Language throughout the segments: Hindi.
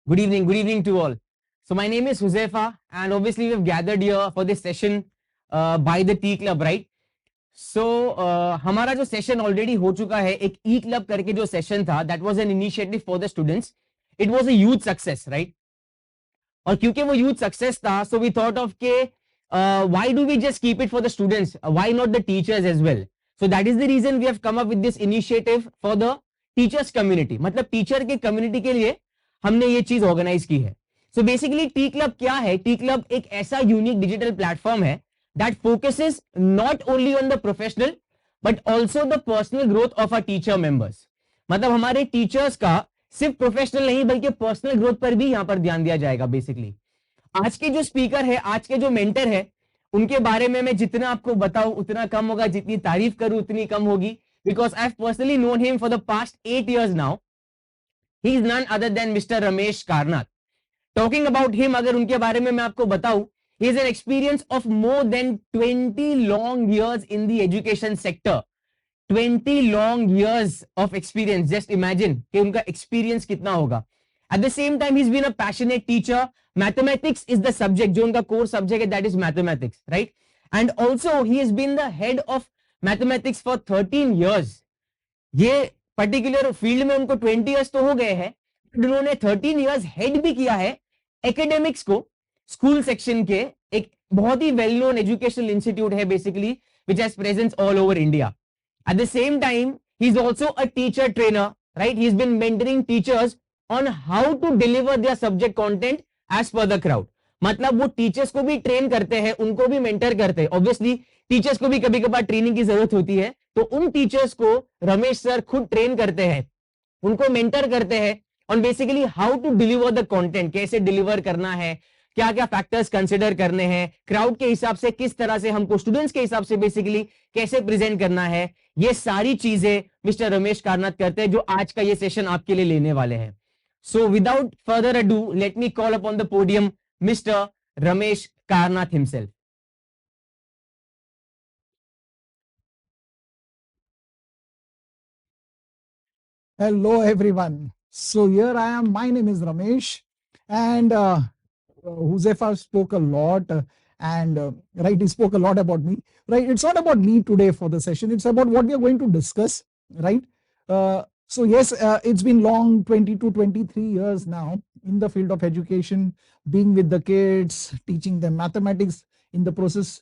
Good evening to all. So my name is Huzaifa, and obviously we've gathered here for this session by the T Club, right? So हमारा जो सेशन ऑलरेडी हो चुका है, एक ई क्लब करके जो सेशन था, that was an initiative for the students. It was a huge success, right? और क्योंकि वो ह्यूज सक्सेस था, सो वी थॉट ऑफ के why do we just keep it for the students, why not the teachers as well. So that is the reason we have come up with this initiative for the teachers community. मतलब टीचर के कम्युनिटी के लिए हमने ये चीज ऑर्गेनाइज की है. सो बेसिकली टी क्लब क्या है? टी क्लब एक ऐसा यूनिक डिजिटल प्लेटफॉर्म है that focuses not only on the professional but also the personal growth of our teacher members. मतलब हमारे टीचर्स का सिर्फ प्रोफेशनल नहीं बल्कि पर्सनल ग्रोथ पर भी यहां पर ध्यान दिया जाएगा. बेसिकली आज के जो स्पीकर है, आज के जो मेंटर है, उनके बारे में मैं जितना आपको बताऊं उतना कम होगा, जितनी तारीफ करूं उतनी कम होगी. Because I have personally known him for the past 8 years now. He is none other than mister Ramesh Karnath. Talking about him, अगर उनके बारे में मैं आपको बताऊं, he is an experience of more than 20 long years in the education sector. 20 long years of experience. Just imagine कि उनका experience कितना होगा. At the same time, he's been a passionate teacher. Mathematics is the subject, जो उनका core subject है, that is mathematics, right? And also he has been the head of mathematics for 13 years. ये particular field में उनको 20 years तो हो गए हैं, उन्होंने 13 years head भी किया है academics को. स्कूल सेक्शन के एक बहुत ही वेल नोन एजुकेशनल इंस्टीट्यूट है basically, which has presence all over India. At the same time he is also a teacher trainer, right? He has been mentoring teachers on how to deliver their subject content as per the crowd. मतलब वो टीचर्स को भी ट्रेन करते हैं, उनको भी मेंटर करते हैं. ऑब्वियसली टीचर्स को भी कभी कभार ट्रेनिंग की जरूरत होती है, तो उन टीचर्स को रमेश सर खुद ट्रेन करते हैं, उनको मेंटर करते हैं on basically how to deliver the content. कैसे डिलीवर करना है, क्या क्या फैक्टर्स कंसिडर करने हैं, क्राउड के हिसाब से किस तरह से हमको, स्टूडेंट्स के हिसाब से बेसिकली कैसे प्रेजेंट करना है, ये सारी चीजें मिस्टर रमेश कारनाथ करते हैं, जो आज का ये सेशन आपके लिए लेने वाले हैं. So without further ado, let me call upon the podium mister Ramesh Karnath himself. Hello everyone. So here I am. My name is Ramesh, and Huzaifa spoke a lot, right, he spoke a lot about me. Right, it's not about me today for the session. It's about what we are going to discuss. Right. So yes, it's been long, 22, 23 years now in the field of education, being with the kids, teaching them mathematics, in the process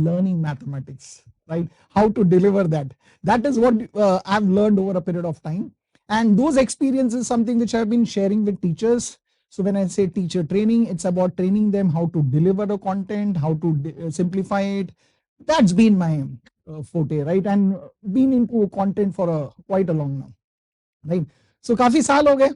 learning mathematics. Right, how to deliver that. That is what I've learned over a period of time. And those experiences, something which I've been sharing with teachers. So when I say teacher training, it's about training them how to deliver the content, how to simplify it. That's been my forte, right? And been into content for quite a long now, right? So काफी साल हो गए.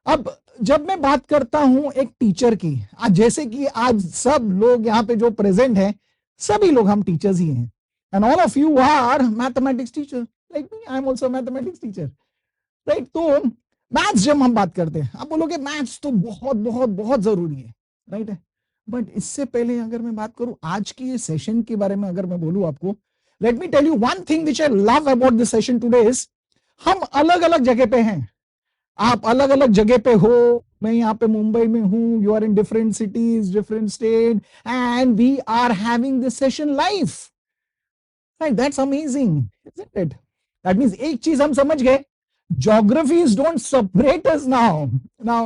अब जब मैं बात करता हूं एक टीचर की, आज जैसे कि आज सब लोग यहाँ पे जो प्रेजेंट हैं, सभी लोग हम टीचर्स ही हैं. And all of you are mathematics teacher. Like me, I'm also a mathematics teacher. Right. तो मैथ्स जब हम बात करते हैं, आप बोलोगे मैथ्स तो बहुत बहुत बहुत जरूरी है, राइट है. बट इससे पहले अगर मैं बात करूं आज की ये सेशन के बारे में, अगर मैं बोलूं आपको, let me tell you one thing which I love about this session today is, हम अलग अलग जगह पे हैं. आप अलग अलग जगह पे हो, मैं यहाँ पे मुंबई में हूं, you are in different cities, different state, and we are having this session live. Right, that's amazing, isn't it? That means एक चीज हम समझ गए, geographies don't separate us now. Now,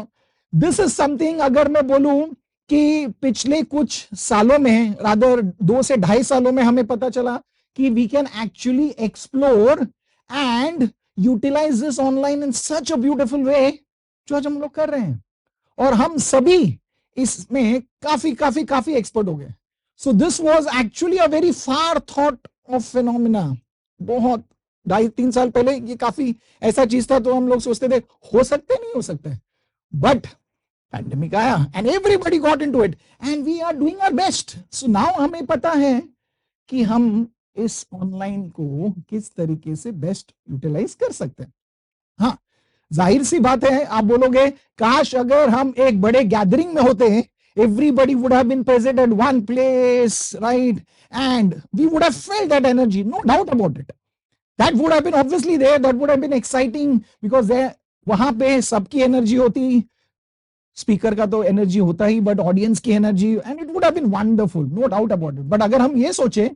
this is something, अगर मैं बोलूं कि पिछले कुछ सालों में, रादर 2 से 2.5 सालों में हमें पता चला कि we can actually explore and utilize this online in such a beautiful way, जो आज हम लोग कर रहे हैं. और हम सभी इसमें काफी काफी काफी एक्सपर्ट हो गए. So this was actually a very far thought of phenomena. बहुत 2.5-3 साल पहले ये काफी ऐसा चीज था, तो हम लोग सोचते थे हो सकते नहीं हो सकते, बट पैंडेमिक आया and everybody got into it and we are doing our best. So now हमें पता है कि हम इस ऑनलाइन को किस तरीके से बेस्ट यूटिलाइज कर सकते हैं. हाँ, जाहिर सी बात है, आप बोलोगे काश अगर हम एक बड़े गैदरिंग में होते हैं, everybody would have been present at one place, right, and we would have felt that energy, no doubt about it. That would have been obviously there, that would have been exciting because there वहां पे सबकी एनर्जी होती, स्पीकर का तो एनर्जी होता ही, बट ऑडियंस की energy, and it would have been wonderful, no doubt about it. But अगर हम ये सोचे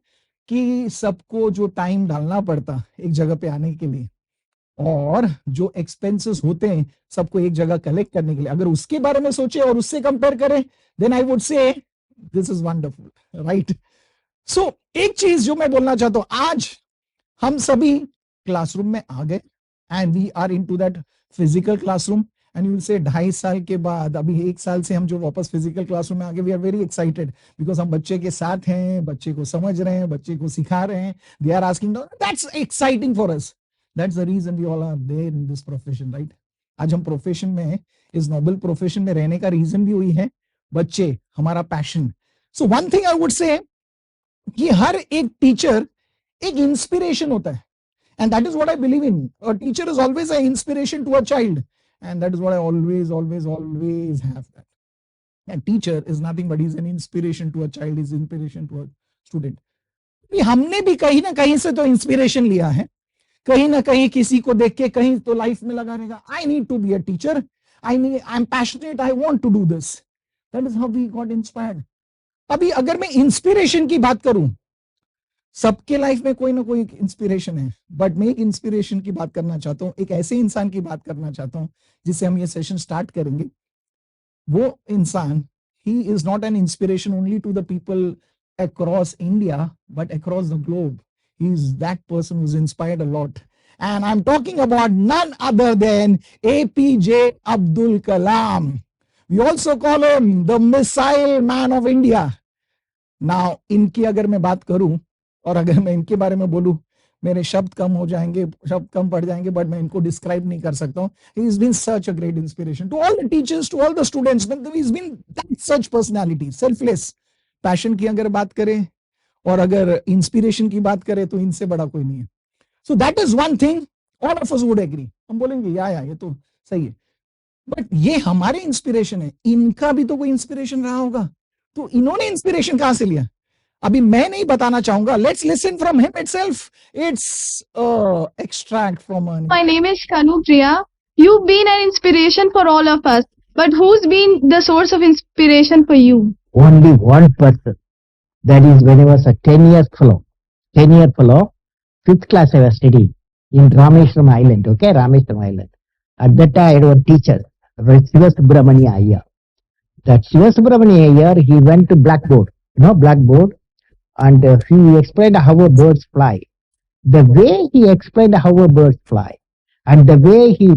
कि सबको जो टाइम डालना पड़ता एक जगह पे आने के लिए और जो एक्सपेंसेस होते हैं सबको एक जगह कलेक्ट करने के लिए, अगर उसके बारे में सोचे और उससे कंपेयर करें, then I would say this is wonderful, right. So एक चीज जो मैं बोलना चाहता हूं, आज हम सभी क्लासरूम में आ गए and we are into that physical classroom, and you will say 2.5 साल के बाद, अभी 1 साल से हम जो वापस फिजिकल क्लासरूम में आ गए, we are very excited because हम बच्चे के साथ हैं, बच्चे को समझ रहे हैं, बच्चे को सिखा रहे हैं, they are asking, that's exciting for us. That's the reason we all are there in this profession, right. आज हम प्रोफेशन में, इस नोबल प्रोफेशन में रहने का रीजन भी वही है, बच्चे, हमारा passion. So one thing I would से कि हर एक टीचर एक इंस्पिरेशन होता है, and that is what I believe in. A teacher is always an inspiration to a child, and that is what I always have that. A teacher is nothing but he's an inspiration to a child, is inspiration to a student. हमने भी कहीं ना कहीं से तो इंस्पिरेशन लिया है, कहीं ना कहीं किसी को देख के कहीं तो लाइफ में लगा रहेगा, I need to be a teacher, I am passionate, I want to do this. That is how we got inspired. अभी अगर मैं इंस्पिरेशन की बात करूं, सबके लाइफ में कोई ना कोई इंस्पिरेशन है, बट मैं एक इंस्पिरेशन की बात करना चाहता हूं, एक ऐसे इंसान की बात करना चाहता हूं जिससे हम ये सेशन स्टार्ट करेंगे. वो इंसान, he is not an inspiration only to the people across India, but across the globe. He is that person who's inspired a lot. And I'm talking about none other than APJ Abdul Kalam. We also call him the Missile Man of India. Now, इनकी अगर मैं बात करूं और अगर मैं इनके बारे में बोलूं, मेरे शब्द कम हो जाएंगे, शब्द कम पड़ जाएंगे, बट मैं इनको डिस्क्राइब नहीं कर सकता हूं. He has been such a great inspiration to all the teachers, to all the students. He's been that such personality, selfless. Passion की अगर बात करें और अगर इंस्पिरेशन की बात करें तो इनसे बड़ा कोई नहीं है. So that is one thing all of us would agree. हम बोलेंगे या ये तो सही है, बट ये हमारे इंस्पिरेशन है, इनका भी तो कोई इंस्पिरेशन रहा होगा. तो इन्होंने इंस्पिरेशन कहां से लिया, अभी मैं नहीं बताना चाहूंगा. Let's listen from him itself. It's extract from. My name is Kanupriya. You've been an inspiration for all of us, but who's been the source of inspiration for you? Only one person. That is when I was a 10-year fellow. 10-year fellow, 5th class I was studying in Rameshwaram Island. Okay, Rameshwaram Island. At that time I had one teacher, Siva Subramania Iyer. That Siva Subramania Iyer, he went to blackboard, blackboard, and he explained how a birds fly. The way he explained how a birds fly, and the way he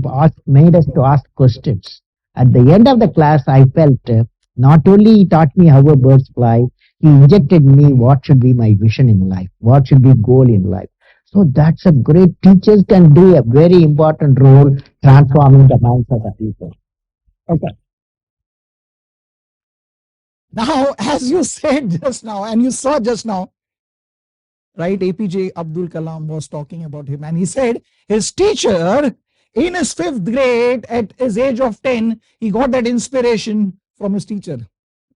made us to ask questions. At the end of the class, I felt not only he taught me how a birds fly, he injected me what should be my vision in life, what should be goal in life. So that's a great, teachers can do a very important role transforming the minds of the people. Okay. Now, as you said just now, and you saw just now, right, APJ Abdul Kalam was talking about him, and he said his teacher in his 5th grade at his age of 10, he got that inspiration from his teacher.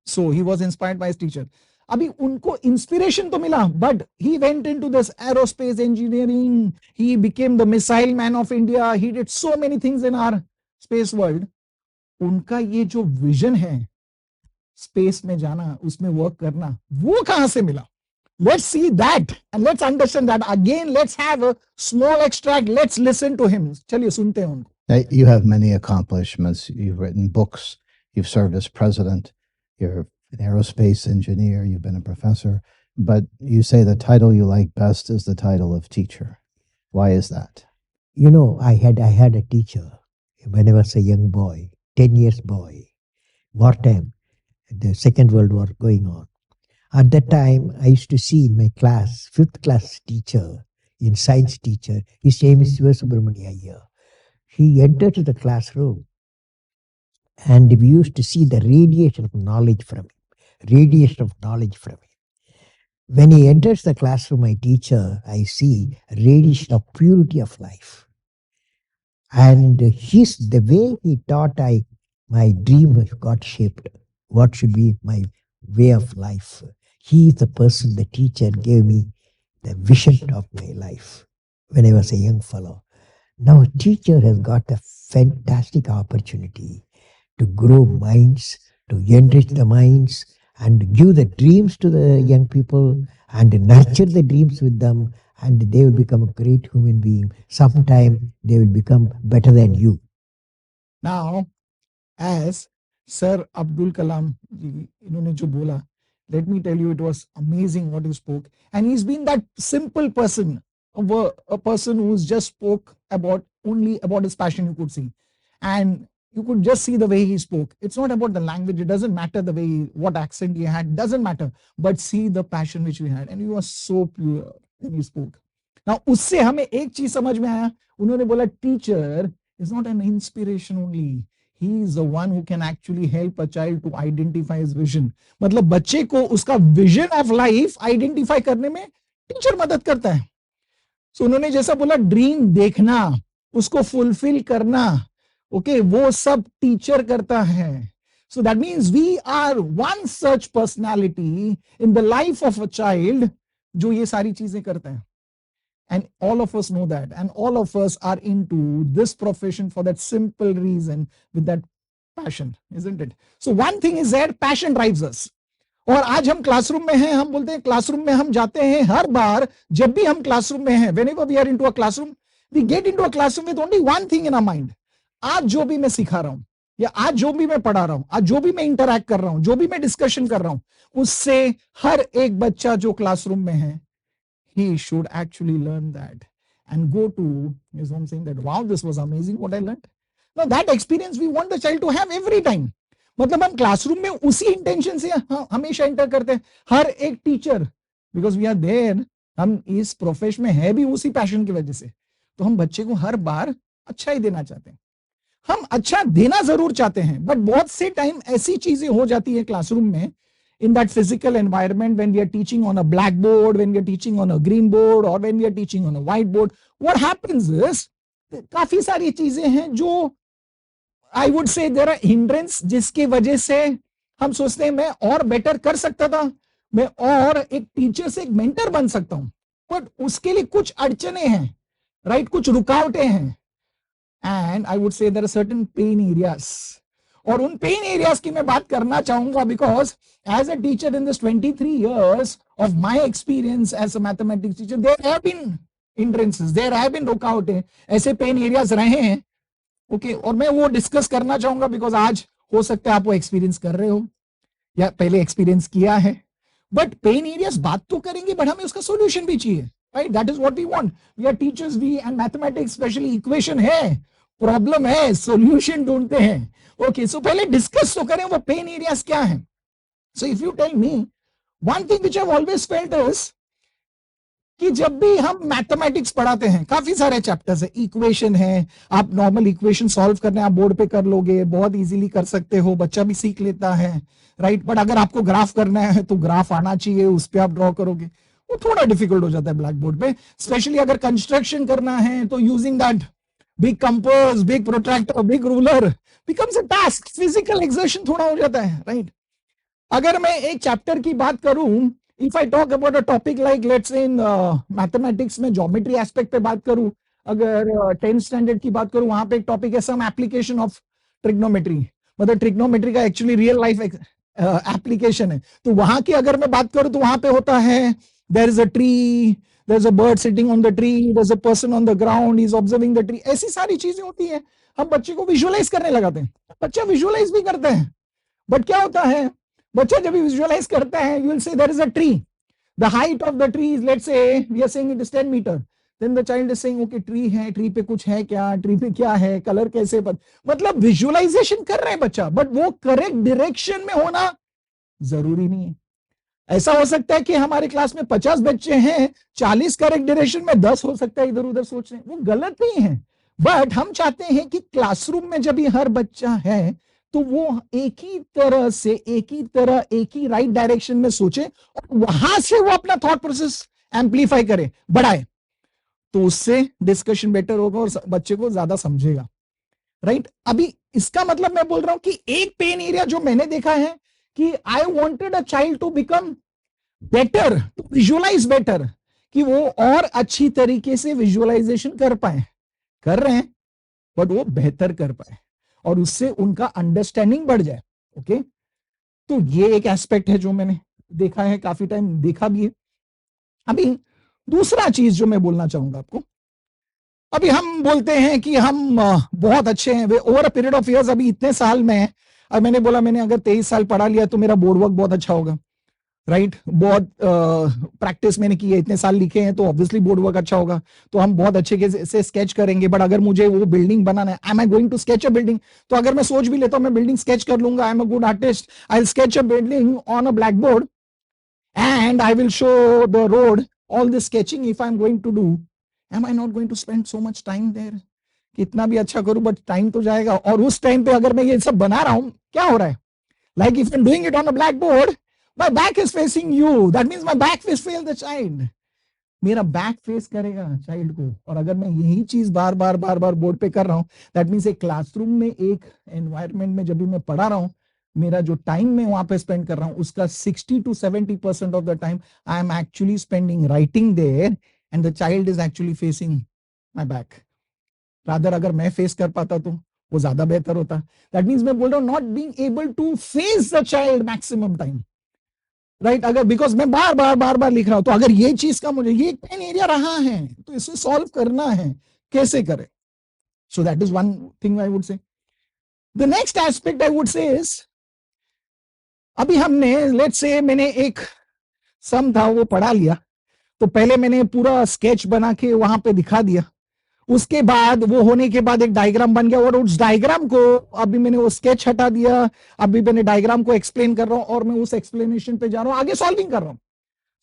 So he was inspired by his teacher. अभी उनको इंस्पिरेशन तो मिला, but he went into this aerospace engineering, he became the missile man of India, he did so many things in our space world. उनका ये जो विजन है स्पेस में जाना, उसमें वर्क करना, वो कहां से मिला? Let's see that and let's understand that. Again, let's have a small extract. Let's listen to him. चलिए सुनते हैं उनको. You have many accomplishments. You've written books. You've served as president. You're an aerospace engineer. You've been a professor. But you say the title you like best is the title of teacher. Why is that? You know, I had a teacher when I was a young boy, 10 years boy, wartime, the Second World War going on. At that time, I used to see in my class, 5th class teacher, in science teacher, his name is Siva Subramania Iyer. He entered the classroom and we used to see the radiation of knowledge from him. When he enters the classroom, my teacher, I see radiation of purity of life. And the way he taught, my dream got shaped. What should be my way of life? He is the person, the teacher gave me the vision of my life when I was a young fellow. Now a teacher has got a fantastic opportunity to grow minds, to enrich the minds, and give the dreams to the young people and nurture the dreams with them, and they will become a great human being. Sometime they will become better than you. Now, as Sir Abdul Kalam ji, इन्होंने जो बोला, let me tell you, it was amazing what he spoke. And he's been that simple person, a person who's just spoke only about his passion, you could see. And you could just see the way he spoke. It's not about the language. It doesn't matter the way, what accent he had, doesn't matter. But see the passion which he had. And he was so pure when he spoke. Now, उससे हमें एक चीज समझ में आया. उन्होंने बोला, teacher is not an inspiration only. He is the one who can actually help a child to identify his vision. मतलब बच्चे को उसका vision of life identify करने में टीचर मदद करता है. So उन्होंने जैसा बोला, ड्रीम देखना, उसको फुलफिल करना, ओके, वो सब टीचर करता है. So that means we are one such personality in the life of a child जो ये सारी चीजें करता है. And all of us know that, and all of us are into this profession for that simple reason, with that passion, isn't it? So one thing is that passion drives us. और आज हम क्लासरूम में हैं, हम बोलते हैं क्लासरूम में हम जाते हैं. हर बार जब भी हम क्लासरूम में हैं, whenever we are into a classroom, we get into a classroom with only one thing in our mind. आज जो भी मैं सिखा रहा हूं, या आज जो भी मैं पढ़ा रहा हूं, आज जो भी मैं इंटरैक्ट कर रहा हूं, जो भी मैं डिस्कशन कर रहा हूं, उससे हर एक बच्चा जो क्लासरूम में है, he should actually learn that and go to his home saying that, wow, this was amazing what I learned. Now that experience we want the child to have every time. मतलब हम क्लासरूम में उसी इंटेंशन से हमेशा एंटर करते हैं. हर एक teacher, because we are there, हम इस प्रोफेशन में है भी उसी पैशन की वजह से, तो हम बच्चे को हर बार अच्छा ही देना चाहते हैं. हम अच्छा देना जरूर चाहते हैं, बट बहुत से टाइम ऐसी चीजें हो जाती है क्लासरूम में, in that physical environment, when we are teaching on a blackboard, when we are teaching on a green board, or when we are teaching on a whiteboard, what happens is काफी सारी चीजें हैं जो I would say there are hindrance, जिसकी वजह से हम सोचते हैं मैं और बेटर कर सकता था, मैं और एक टीचर से एक मेंटर बन सकता हूं, बट उसके लिए कुछ अड़चने हैं, राइट, कुछ रुकावटें हैं. And I would say there are certain pain areas, और उन पेन एरियाज की मैं बात करना चाहूंगा, because as a teacher in this 23 years of my experience as a mathematics teacher, there have been hindrances, there have been रुकावटें, ऐसे पेन एरियाज रहे हैं, ओके, और मैं वो डिस्कस करना चाहूंगा, बिकॉज आज हो सकता है आप वो एक्सपीरियंस कर रहे हो या पहले एक्सपीरियंस किया है. बट पेन एरियाज बात तो करेंगे, बट हमें उसका सोल्यूशन भी चाहिए, right? That is what we want. We are teachers, we and mathematics specially equation है, प्रॉब्लम है, सोल्यूशन ढूंढते हैं. ओके, सो पहले डिस्कस तो करें वो पेन एरियाज क्या है. So if you tell me, one thing which I've always felt is कि जब भी हम मैथमेटिक्स पढ़ाते हैं, काफी सारे चैप्टर्स है, इक्वेशन है, आप नॉर्मल इक्वेशन सॉल्व करने आप बोर्ड पे कर लोगे, बहुत इजीली कर सकते हो, बच्चा भी सीख लेता है, राइट. बट अगर आपको ग्राफ करना है तो ग्राफ आना चाहिए, उस पर आप ड्रॉ करोगे, वो थोड़ा डिफिकल्ट हो जाता है ब्लैक बोर्ड पे. स्पेशली अगर कंस्ट्रक्शन करना है तो using that big compass, big protractor, big ruler becomes a task, physical exertion थोड़ा हो जाता है, राइट. अगर मैं एक चैप्टर की बात करूं, if I talk about a topic like let's in mathematics में ज्योमेट्री एस्पेक्ट पे बात करूं, अगर 10th स्टैंडर्ड की बात करूं, वहां पे एक टॉपिक है सम एप्लीकेशन ऑफ ट्रिग्नोमेट्री, मतलब ट्रिग्नोमेट्री का एक्चुअली रियल लाइफ एप्लीकेशन है. तो वहां की अगर मैं बात करूं तो वहां पे होता है there is a tree, there is a bird sitting on the tree, there is a person on the ground, he is observing the tree. ऐसी सारी चीजें होती है, हम बच्चे को विजुअलाइज करने लगाते हैं, बच्चा विजुअलाइज भी करते हैं, बट क्या होता है, बच्चा जब विजुअलाइज करता है, you will say there is a tree, the height of the tree is, let's say we are saying it is 10 meter, then the child is saying okay tree है, tree पे कुछ है क्या, tree पे क्या है, कलर कैसे, मतलब विजुअलाइजेशन कर रहा है बच्चा, बट वो करेक्ट डायरेक्शन में होना जरूरी नहीं है. ऐसा हो सकता है कि हमारे क्लास में 50 बच्चे हैं, 40 करेक्ट डायरेक्शन में, 10 हो सकता है इधर उधर सोच रहे हैं, वो गलत नहीं है. बट हम चाहते हैं कि क्लासरूम में जब हर बच्चा है तो वो एक ही तरह से, एक ही राइट डायरेक्शन में सोचे, और वहां से वो अपना थॉट प्रोसेस एम्पलीफाई करे, बढ़ाए, तो उससे डिस्कशन बेटर होगा और बच्चे को ज्यादा समझेगा, राइट. अभी इसका मतलब मैं बोल रहा हूं कि एक पेन एरिया जो मैंने देखा है कि I wanted a child to become better, to visualize better, कि वो और अच्छी तरीके से विजुअलाइजेशन कर पाए, कर रहे हैं, बट वो बेहतर कर पाए. और उससे उनका अंडरस्टैंडिंग बढ़ जाए। ओके, तो ये एक एस्पेक्ट है जो मैंने देखा है, काफी टाइम देखा भी है। अभी दूसरा चीज जो मैं बोलना चाहूंगा आपको, अभी हम बोलते हैं कि हम बहुत अच्छे हैं over a period of years, अभी इतने साल में, अब मैंने बोला मैंने अगर 23 साल पढ़ा लिया तो मेरा बोर्ड वर्क बहुत अच्छा होगा, राइट? बहुत प्रैक्टिस मैंने की है, इतने साल लिखे हैं तो ऑब्वियसली बोर्ड वर्क अच्छा होगा, तो हम बहुत अच्छे से स्केच करेंगे। बट अगर मुझे वो बिल्डिंग बनाना है, I am going to sketch a building, तो अगर मैं सोच भी लेता हूं मैं बिल्डिंग स्केच कर लूंगा, I am a good artist, I will sketch a building on a black board and I will show the road, all this sketching if I'm going to do, am I not going to spend so much time there? कितना भी अच्छा करूं बट टाइम तो जाएगा, और उस टाइम पे अगर मैं ये सब बना रहा हूं, क्या हो रहा है? Like if I'm doing it on a blackboard, my back is facing you, that means my back face fail the child, मेरा बैक फेस करेगा चाइल्ड को। और अगर मैं यही चीज बार बार बोर्ड पे कर रहा हूं, दैट मीन्स एक क्लासरूम में, एक एनवायरमेंट में जब भी मैं पढ़ा रहा हूं, मेरा जो टाइम मैं वहां पे स्पेंड कर रहा हूं उसका 60 to 70% of the time I am actually spending writing there and the child is actually facing my back. Rather अगर मैं फेस कर पाता तो वो ज्यादा बेहतर होता। दैट मीन्स मैं बोल रहा हूं not being able to face the child maximum time, right? अगर बिकॉज मैं बार बार लिख रहा हूं, तो अगर ये चीज का मुझे ये पेन एरिया रहा है तो इसे सॉल्व करना है, कैसे करें? सो that is one thing I would से। The next aspect I would से इज, अभी हमने लेट्स से मैंने एक सम था वो पढ़ा लिया, तो पहले मैंने पूरा स्केच बना के वहां पे दिखा दिया, उसके बाद वो होने के बाद एक डायग्राम बन गया, और उस डायग्राम को अभी मैंने वो स्केच हटा दिया, अभी मैंने डायग्राम को एक्सप्लेन कर रहा हूं और मैं उस एक्सप्लेनेशन पे जा रहा हूं, आगे सॉल्विंग कर रहा हूं।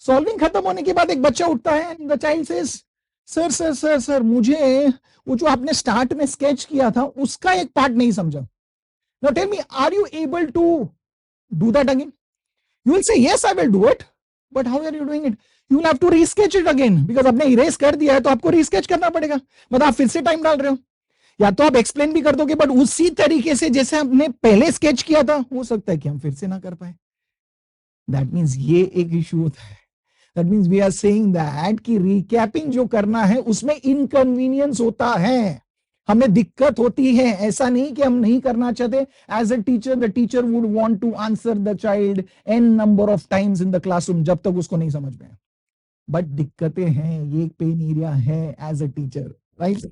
सॉल्विंग खत्म होने के बाद एक बच्चा उठता है and the child says, sir sir sir sir मुझे वो जो आपने स्टार्ट में स्केच किया था उसका एक पार्ट नहीं समझा। Now tell me, are you able to do that again? You will say yes I will do it, but how are you doing it? You will have to resketch it again, because आपने इरेज कर दिया है तो आपको रीस्केच करना पड़ेगा, मतलब आप फिर से टाइम डाल रहे हो। या तो आप एक्सप्लेन भी कर दोगे बट उसी तरीके से जैसे हमने पहले स्केच किया था, हो सकता है कि हम फिर से ना कर पाए। दैट मीन्स ये एक इश्यू होता है। That means we are saying that कि रिकैपिंग जो करना है उसमें इनकन्वीनियंस होता है, हमें दिक्कत होती है। ऐसा नहीं कि हम नहीं करना चाहते। As a teacher, the teacher would want to answer the child an number of times in the classroom जब तक उसको नहीं समझ में, बट दिक्कतें हैं, ये पेन एरिया है एज अ टीचर, राइट?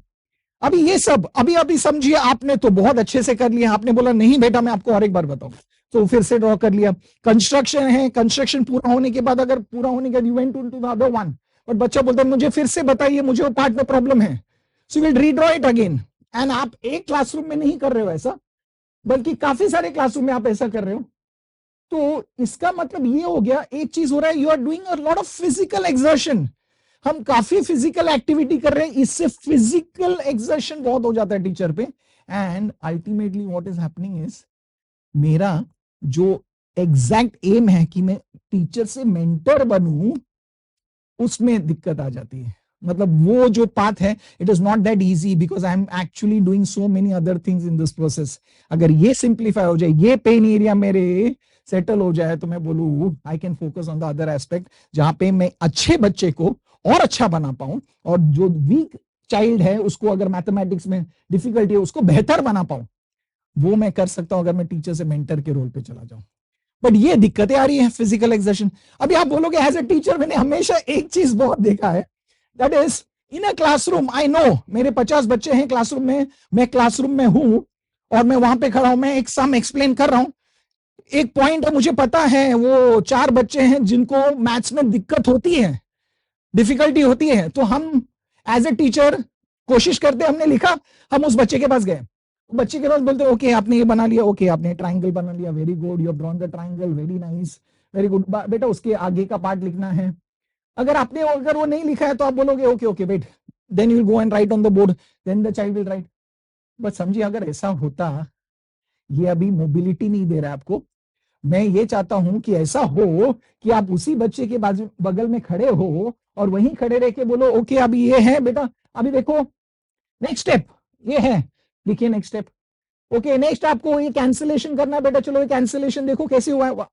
अभी ये सब अभी समझिए, आपने तो बहुत अच्छे से कर लिया, आपने बोला नहीं बेटा मैं आपको और एक बार बताऊं, तो फिर से ड्रॉ कर लिया। कंस्ट्रक्शन है, कंस्ट्रक्शन पूरा होने के बाद, अगर पूरा होने के बाद you went to the other one, but बच्चा बोलता है मुझे फिर से बताइए, मुझे वो पार्ट में प्रॉब्लम है, so will redraw it again. And आप एक क्लासरूम में नहीं कर रहे हो ऐसा, बल्कि काफी सारे क्लासरूम में आप ऐसा कर रहे हो, तो इसका मतलब ये हो गया, एक चीज हो रहा है, you are doing a lot of physical exertion. हम काफी फिजिकल एक्टिविटी कर रहे हैं, इससे फिजिकल एक्सर्शन बहुत हो जाता है टीचर पे, and ultimately what is happening is, मेरा जो एग्जैक्ट एम है कि मैं टीचर से मेंटर बनूं, उसमें दिक्कत आ जाती है। मतलब वो जो पाथ है, it is not that easy because I am actually doing so many other things in this process. अगर ये सिंप्लीफाई हो जाए, ये पेन एरिया मेरे सेटल हो जाए, तो मैं बोलूं I can focus on the other aspect, जहां पे मैं अच्छे बच्चे को और अच्छा बना पाऊं, और जो वीक चाइल्ड है उसको अगर मैथमेटिक्स में डिफिकल्टी है उसको बेहतर बना पाऊं, वो मैं कर सकता हूं अगर मैं टीचर से मेंटर के रोल पे चला जाऊं। बट ये दिक्कतें आ रही है फिजिकल एक्सर्शन। अभी आप बोलोगे एज ए टीचर मैंने हमेशा एक चीज बहुत देखा है, that is in a classroom, I know मेरे 50 बच्चे हैं क्लासरूम में, मैं क्लासरूम में हूं और मैं वहां पे खड़ा हूं, मैं एक सम एक्सप्लेन कर रहा हूं, एक पॉइंट है मुझे पता है, वो 4 बच्चे हैं जिनको मैथ्स में दिक्कत होती है, डिफिकल्टी होती है, तो हम एज ए टीचर कोशिश करते, हमने लिखा, हम उस बच्चे के पास गए, बच्चे के पास बोलते ओके आपने ये बना लिया, ओके आपने ट्राइंगल बना लिया, very good, you have drawn the triangle, very nice, very good बेटा, उसके आगे का पार्ट लिखना है। अगर वो नहीं लिखा है तो आप बोलोगे okay okay bet, then you will go and write on the board, then the child will write. But समझिए अगर ऐसा होता, ये अभी मोबिलिटी नहीं दे रहा है आपको, मैं ये चाहता हूं कि ऐसा हो कि आप उसी बच्चे के बाजू बगल में खड़े हो और वहीं खड़े रह के बोलो ओके अभी ये है बेटा, अभी देखो नेक्स्ट स्टेप ये है, लिखिए नेक्स्ट स्टेप, ओके नेक्स्ट आपको ये कैंसिलेशन करना है बेटा, चलो ये कैंसिलेशन देखो कैसे हुआ है।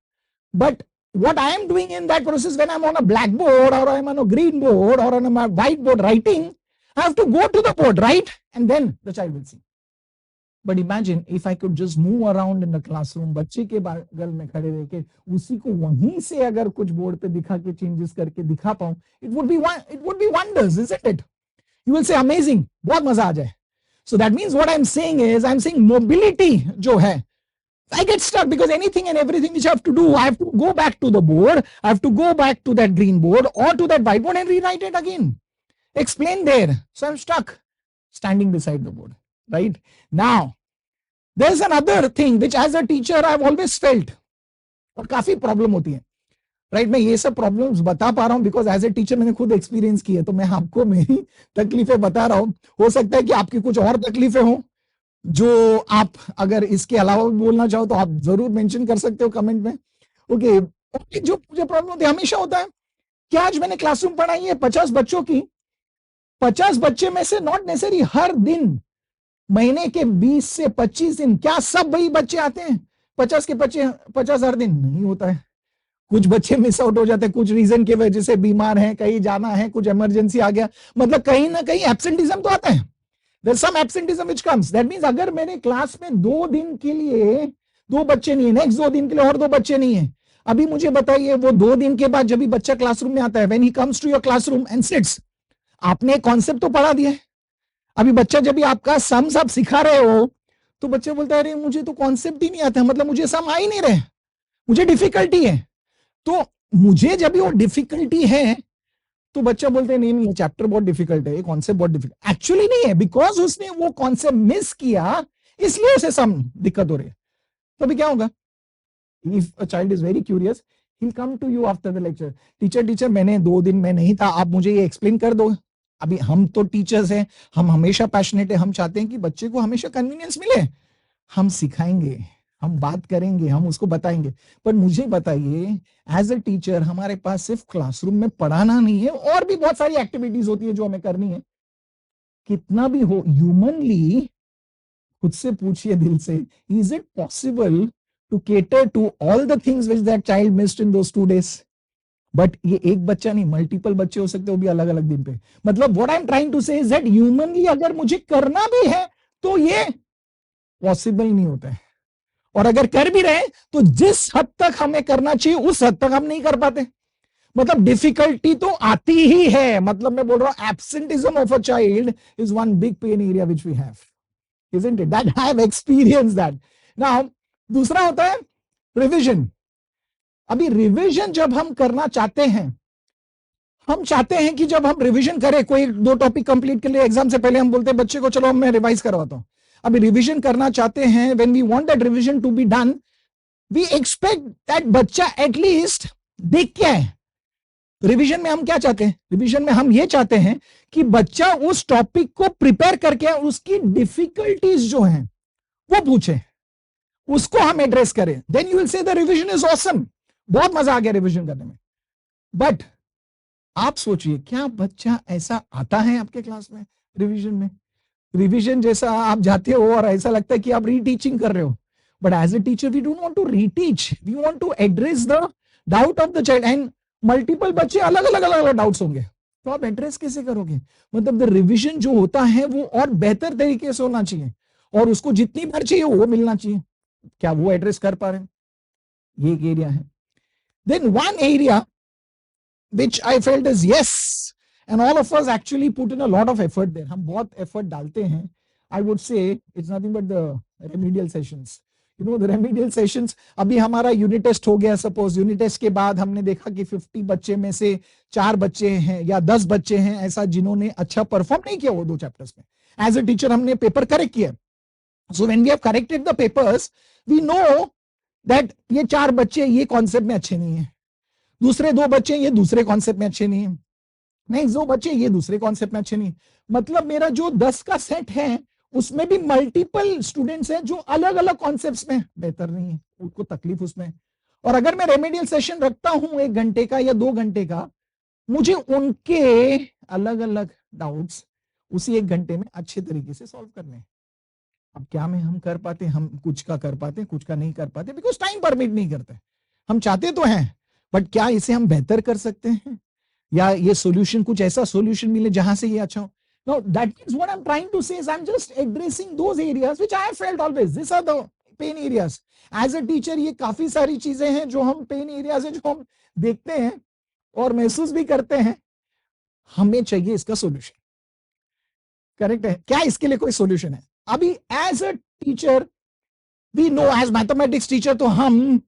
But what I am doing in that process when I'm on a blackboard or I'm on a green board or on a whiteboard writing, I have to go to the board, right? And then the child will see. But imagine if I could just move around in the classroom, बच्चे के बगल में खड़े रह के उसी को वहीं से अगर कुछ बोर्ड पे दिखा के चेंजेस करके दिखा पाऊं, it would be wonders, isn't it? You will say amazing, बहुत मजा आ जाए. So that means what I'm saying is, I'm saying mobility जो है, I get stuck because anything and everything which I have to do, I have to go back to the board, I have to go back to that green board or to that whiteboard and rewrite it again. Explain there. So I'm stuck standing beside the board, right? Now, there's another thing which as a teacher I've always felt, और काफी प्रॉब्लम होती है, राइट? मैं ये सब प्रॉब्लम्स बता पा रहा हूं बिकॉज एज ए टीचर मैंने खुद एक्सपीरियंस की है, तो मैं आपको मेरी तकलीफें बता रहा हूं. हो सकता है कि आपकी कुछ और तकलीफें हो जो आप अगर इसके अलावा बोलना चाहो तो आप जरूर मेंशन कर सकते हो कमेंट में. ओके, जो मुझे प्रॉब्लम होती है हमेशा होता है कि आज मैंने क्लासरूम पढ़ाई है 50 बच्चों की, 50 बच्चे में से नॉट नेसेसरी हर दिन, महीने के 20 से 25 दिन क्या सब वही बच्चे आते हैं 50 के 50 हर दिन? नहीं होता है. कुछ बच्चे मिस आउट हो जाते हैं, कुछ रीजन की वजह से बीमार हैं, कहीं जाना है, कुछ इमरजेंसी आ गया, मतलब कहीं ना कहीं एब्सेंटिज्म तो आता है. There's some absenteeism which comes. That means अगर मेरे क्लास में 2 दिन के लिए 2 बच्चे नहीं है, नेक्स्ट 2 दिन के लिए और 2 बच्चे नहीं है, अभी मुझे बताइए वो 2 दिन के बाद जब भी बच्चा क्लासरूम में आता है, when he comes to your classroom and sits, आपने कॉन्सेप्ट तो पढ़ा दिया है. अभी बच्चा जब भी आपका सम्स आप सिखा रहे हो तो बच्चा बोलता है अरे मुझे तो कॉन्सेप्ट ही नहीं आता, मतलब मुझे सम आ ही नहीं रहे, मुझे डिफिकल्टी है. तो मुझे जब भी वो डिफिकल्टी है तो बच्चा बोलते हैं नहीं ये चैप्टर बहुत डिफिकल्ट है, ये कॉन्सेप्ट बहुत डिफिकल्ट. एक्चुअली नहीं है, बिकॉज उसने वो कॉन्सेप्ट मिस किया इसलिए उसे सम दिक्कत हो रही है. तो अभी क्या होगा? If a child is very curious, he will come to you after the lecture, teacher मैंने 2 दिन में नहीं था, आप मुझे ये एक्सप्लेन कर दो. अभी हम तो टीचर्स हैं, हम हमेशा पैशनेट है, हम चाहते हैं कि बच्चे को हमेशा कन्वीनियंस मिले, हम सिखाएंगे, हम बात करेंगे, हम उसको बताएंगे. पर मुझे बताइए एज अ टीचर हमारे पास सिर्फ क्लासरूम में पढ़ाना नहीं है, और भी बहुत सारी एक्टिविटीज होती है जो हमें करनी है. कितना भी हो ह्यूमनली खुद से पूछिए दिल से, is it possible to cater to all the things which that child missed in those 2 days? But ये एक बच्चा नहीं, मल्टीपल बच्चे हो सकते हैं, वो भी अलग अलग दिन पे. मतलब what I am trying to say is that humanly अगर मुझे करना भी है तो ये पॉसिबल नहीं होता है, और अगर कर भी रहे तो जिस हद तक हमें करना चाहिए उस हद तक हम नहीं कर पाते. मतलब डिफिकल्टी तो आती ही है. मतलब मैं बोल रहा हूं absenteeism of a child is one big pain area which we have, isn't it? That I have experienced that. Now दूसरा होता है रिविजन. अभी रिविजन जब हम करना चाहते हैं, हम चाहते हैं कि जब हम रिवीजन करें, कोई 2 टॉपिक कंप्लीट के लिए एग्जाम से पहले हम बोलते हैं बच्चे को चलो मैं रिवाइज करवाता हूं. अभी रिवीजन करना चाहते हैं, when we want that revision to be done, we expect that बच्चा एटलीस्ट देख क्या है. रिवीजन में हम क्या चाहते हैं? रिवीजन में हम ये चाहते हैं कि बच्चा उस टॉपिक को प्रिपेयर करके उसकी डिफिकल्टीज जो हैं वो पूछे, उसको हम एड्रेस करें. Then you will say the revision is awesome, बहुत मजा आ गया रिवीजन करने में. बट आप सोचिए क्या बच्चा ऐसा आता है आपके क्लास में रिवीजन में? रिवीजन जैसा आप जाते हो और ऐसा लगता है कि आप रीटीचिंग कर रहे हो. But as a teacher we don't want to reteach, we want to address the doubt of the child. And multiple बच्चे अलग अलग डाउट्स होंगे, तो आप एड्रेस कैसे करोगे? मतलब द रिवीजन जो होता है वो और बेहतर तरीके से होना चाहिए, और उसको जितनी बार चाहिए वो मिलना चाहिए. क्या वो एड्रेस कर पा रहे हैं? ये एक एरिया है. Then one area which I felt is yes, and all of us actually put in a lot of effort there. हम बहुत effort डालते हैं. I would say it's nothing but the remedial sessions. You know the remedial sessions. अभी हमारा यूनिट टेस्ट हो गया, सपोज यूनिट टेस्ट के बाद हमने देखा कि 50 बच्चे में से 4 बच्चे हैं या 10 बच्चे हैं ऐसा जिन्होंने अच्छा परफॉर्म नहीं किया वो 2 चैप्टर्स में. एज ए टीचर हमने पेपर करेक्ट किया. So when we have corrected the papers we know that ये 4 बच्चे ये कॉन्सेप्ट में अच्छे नहीं है, दूसरे 2 बच्चे ये दूसरे कॉन्सेप्ट में अच्छे नहीं है, नेक्स्ट 2 बच्चे ये दूसरे कॉन्सेप्ट में अच्छे नहीं. मतलब मेरा जो 10 का सेट है उसमें भी मल्टीपल स्टूडेंट्स हैं जो अलग अलग कॉन्सेप्ट्स में बेहतर नहीं है, उनको तकलीफ उसमें. और अगर मैं रेमेडियल सेशन रखता हूं 1 घंटे का या 2 घंटे का, मुझे उनके अलग अलग डाउट्स उसी 1 घंटे में अच्छे तरीके से सॉल्व करने हैं. अब क्या में हम कर पाते? हम कुछ का कर पाते, कुछ का नहीं कर पाते, बिकॉज टाइम परमिट नहीं करते. हम चाहते तो हैं, बट क्या इसे हम बेहतर कर सकते हैं, या ये सॉल्यूशन कुछ ऐसा सॉल्यूशन मिले जहां से ये अच्छा हो? Now, that means what I'm trying to say is I'm just addressing those areas which I have felt always. These are the pain areas. As a teacher, ये काफी सारी चीजें हैं जो हम पेन एरियाज है जो हम देखते हैं और महसूस भी करते हैं. हमें चाहिए इसका सॉल्यूशन. करेक्ट है? क्या इसके लिए कोई सॉल्यूशन है? अभी as a teacher we know, as mathematics teacher तो हम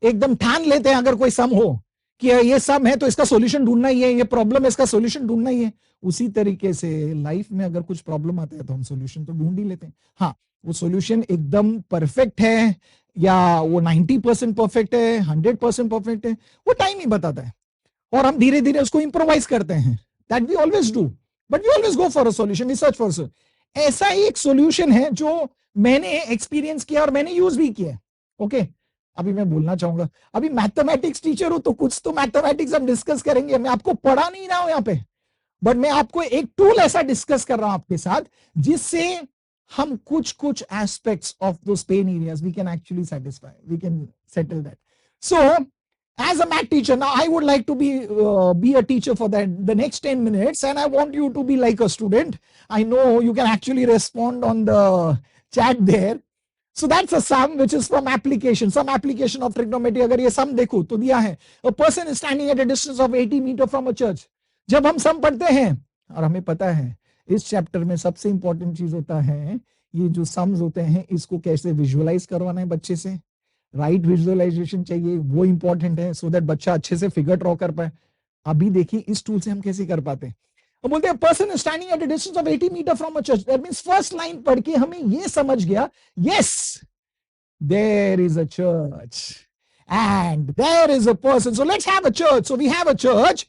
एकदम ठान लेते हैं अगर कोई सम हो कि ये सम है तो इसका सॉल्यूशन ढूंढना ही है, ये प्रॉब्लम है इसका सॉल्यूशन ढूंढना ही है. उसी तरीके से लाइफ में अगर कुछ प्रॉब्लम आता है तो हम सॉल्यूशन तो ढूंढ ही लेते हैं. हाँ, वो सॉल्यूशन एकदम परफेक्ट है या वो 90% परफेक्ट है, 100% परफेक्ट है, वो टाइम ही बताता है और हम धीरे धीरे उसको इंप्रोवाइज करते हैं. That we always do, but we always go for a solution, we search for solution. ऐसा ही एक सॉल्यूशन है जो मैंने एक्सपीरियंस किया और मैंने यूज भी किया. ओके, अभी मैं बोलना चाहूंगा, अभी मैथमेटिक्स टीचर हो तो कुछ तो मैथमेटिक्स हम डिस्कस करेंगे. मैं आपको पढ़ा नहीं रहा हूं यहाँ पे, बट मैं आपको एक टूल ऐसा डिस्कस कर रहा हूं आपके साथ जिससे हम कुछ aspects of those pain areas we can actually satisfy, we can settle that. So as a math teacher, now I would like to be a teacher for the next 10 minutes, and I want you to be like a student. I know you can actually respond on the chat there. So that's a sum which is from application, some application of trigonometry. अगर ये sum देखो तो दिया है, a person is standing at a distance of 80 meter from a church. जब हम sum पढ़ते हैं और हमें पता है इस चैप्टर में सबसे इंपॉर्टेंट चीज होता है ये जो सम्स होते हैं इसको कैसे विजुअलाइज करवाना है बच्चे से. राइट विजुअलाइजेशन चाहिए, वो इंपॉर्टेंट है सो दैट बच्चा अच्छे से फिगर ड्रॉ कर पाए. अभी देखिए इस टूल से हम कैसे कर पाते हैं. हम बोलते हैं person is standing at a distance of 80 meter from a church. That means first line पढ़ के हमें ये समझ गया, yes there is a church and there is a person, so let's have a church. So we have a church.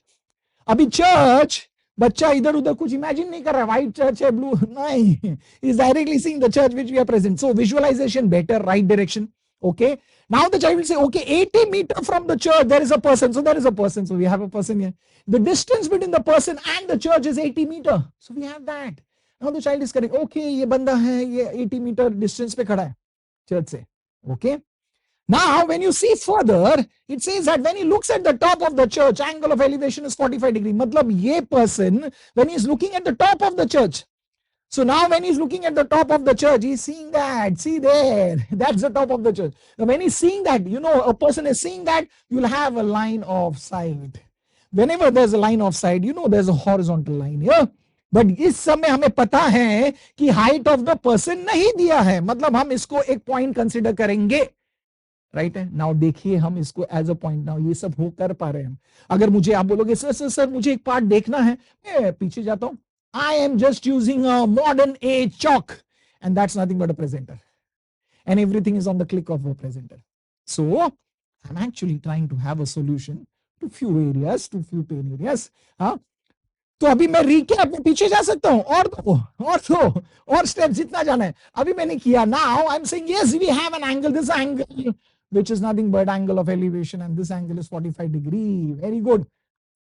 अभी चर्च, बच्चा इधर उधर कुछ इमेजिन नहीं कर रहा है, व्हाइट चर्च है, ब्लू नहीं, is directly seeing the church which we are present. So visualization better, right direction. Okay, now the child will say, okay, 80 meter from the church there is a person, so there is a person, so we have a person here. The distance between the person and the church is 80 meter, so we have that. Now the child is correct. Okay, ये बंदा है, ये 80 meter distance पे खड़ा है church से. Okay, now when you see further it says that when he looks at the top of the church, angle of elevation is 45 degree. मतलब ये person when he is looking at the top of the church, so now when he's looking at the top of the church, he's seeing that, see there, that's the top of the church. Now when he's seeing that, you know, a person is seeing that, you'll have a line of sight. Whenever there's a line of sight, you know there's a horizontal line here. But इस समय हमें पता है कि हाइट ऑफ द पर्सन नहीं दिया है, मतलब हम इसको एक पॉइंट कंसिडर करेंगे. राइट है? नाउ देखिए हम इसको एज अ पॉइंट, नाउ ये सब हो कर पा रहे हैं. अगर मुझे आप बोलोगे सर मुझे एक पार्ट देखना है, मैं पीछे जाता हूं. I am just using a modern age chalk, and that's nothing but a presenter, and everything is on the click of a presenter. So I'm actually trying to have a solution to few areas, to few pain areas. हाँ, तो अभी मैं recap में पीछे जा सकता हूँ और स्टेप जितना जाना है अभी मैंने किया. Now I'm saying yes, we have an angle, this angle which is nothing but angle of elevation, and this angle is 45 degree. Very good.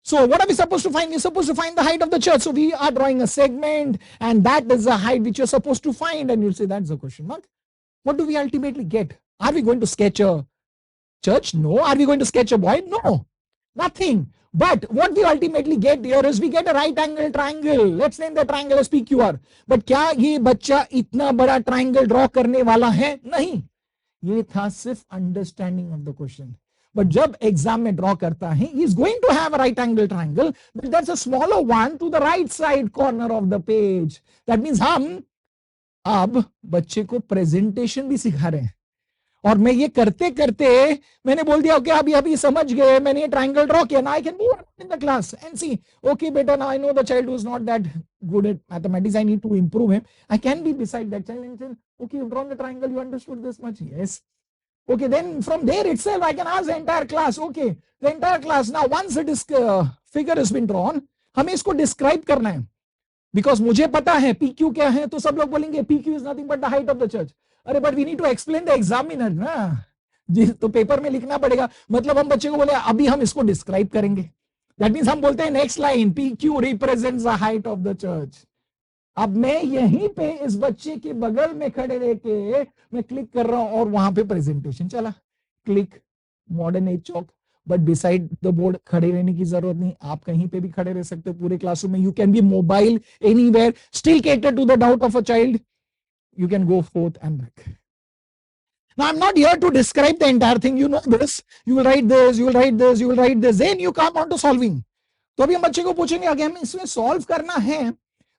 So what are we supposed to find? We're supposed to find the height of the church. So we are drawing a segment, and that is the height which you're supposed to find. And you'll say that's the question mark. What do we ultimately get? Are we going to sketch a church? No. Are we going to sketch a boy? No. Nothing. But what we ultimately get here is we get a right angle triangle. Let's name the triangle as PQR. But क्या ये बच्चा इतना बड़ा triangle draw करने वाला है? नहीं. ये था सिर्फ understanding of the question. But जब एग्जाम में ड्रॉ करता है, he is going to have a right angle triangle, but that's a smaller one to the right side corner of the page. That means हम अब बच्चे को प्रेजेंटेशन भी सिखा रहे हैं. और मैं ये करते करते मैंने बोल दिया ओके अभी समझ गए, मैंने ये ट्रायंगल ड्रॉ किया. ना I can move in the class and see okay बेटा, now I know the child who is not that good at mathematics, I need to improve him. I can be beside that child and say, okay, you've drawn the triangle, you understood this much. Yes. Okay, then from there itself, I can ask the entire class. Okay, the entire class. Now, once it is figure has been drawn, हमें इसको describe करना है. Because मुझे पता है PQ क्या है, तो सब लोग बोलेंगे PQ is nothing but the height of the church. अरे but we need to explain the examiner ना. जी तो पेपर में लिखना पड़ेगा. मतलब हम बच्चे को बोले अभी हम इसको describe करेंगे. That means हम बोलते हैं next line PQ represents the height of the church. अब मैं यहीं पे इस बच्चे के बगल में खड़े रह के मैं क्लिक कर रहा हूं और वहां पे प्रेजेंटेशन चला. Click modern age chalk. But beside the board खड़े रहने की जरूरत नहीं, आप कहीं पे भी खड़े रह सकते हो पूरे क्लासरूम में. You can B mobile anywhere, still cater to the doubt of a child. You can go forth and back. Now I'm not here to describe the entire thing. You know this. You will write this, you will write this, you will write this. Then you come on to solving. तो अभी हम बच्चे को पूछेंगे अगर हमें इसमें सॉल्व करना है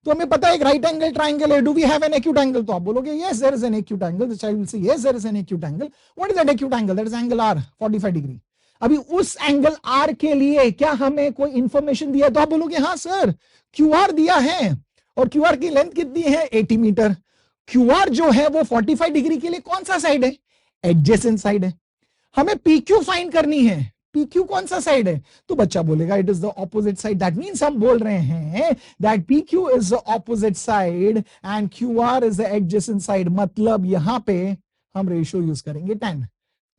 तो हमें पता है एक राइट एंगल ट्राइंगल है. Do we have an acute angle? तो आप बोलोगे yes there is an acute angle. The child will say yes there is an acute angle. What is that acute angle? That is angle are 45 degree. अभी उस एंगल आर के लिए क्या हमें कोई इंफॉर्मेशन दिया है? तो आप बोलोगे हाँ सर क्यू आर दिया है और क्यू आर की लेंथ कितनी है? 80 मीटर. क्यू आर जो है वो 45 डिग्री के लिए कौन सा साइड है? एडजेसेंट साइड है. हमें पी क्यू फाइंड करनी है. पी क्यू कौन सा साइड है? तो बच्चा बोलेगा it is the opposite side. That means हम बोल रहे हैं that P Q is the opposite side and Q R is the adjacent side. मतलब यहां पे हम रेशियो यूज करेंगे 10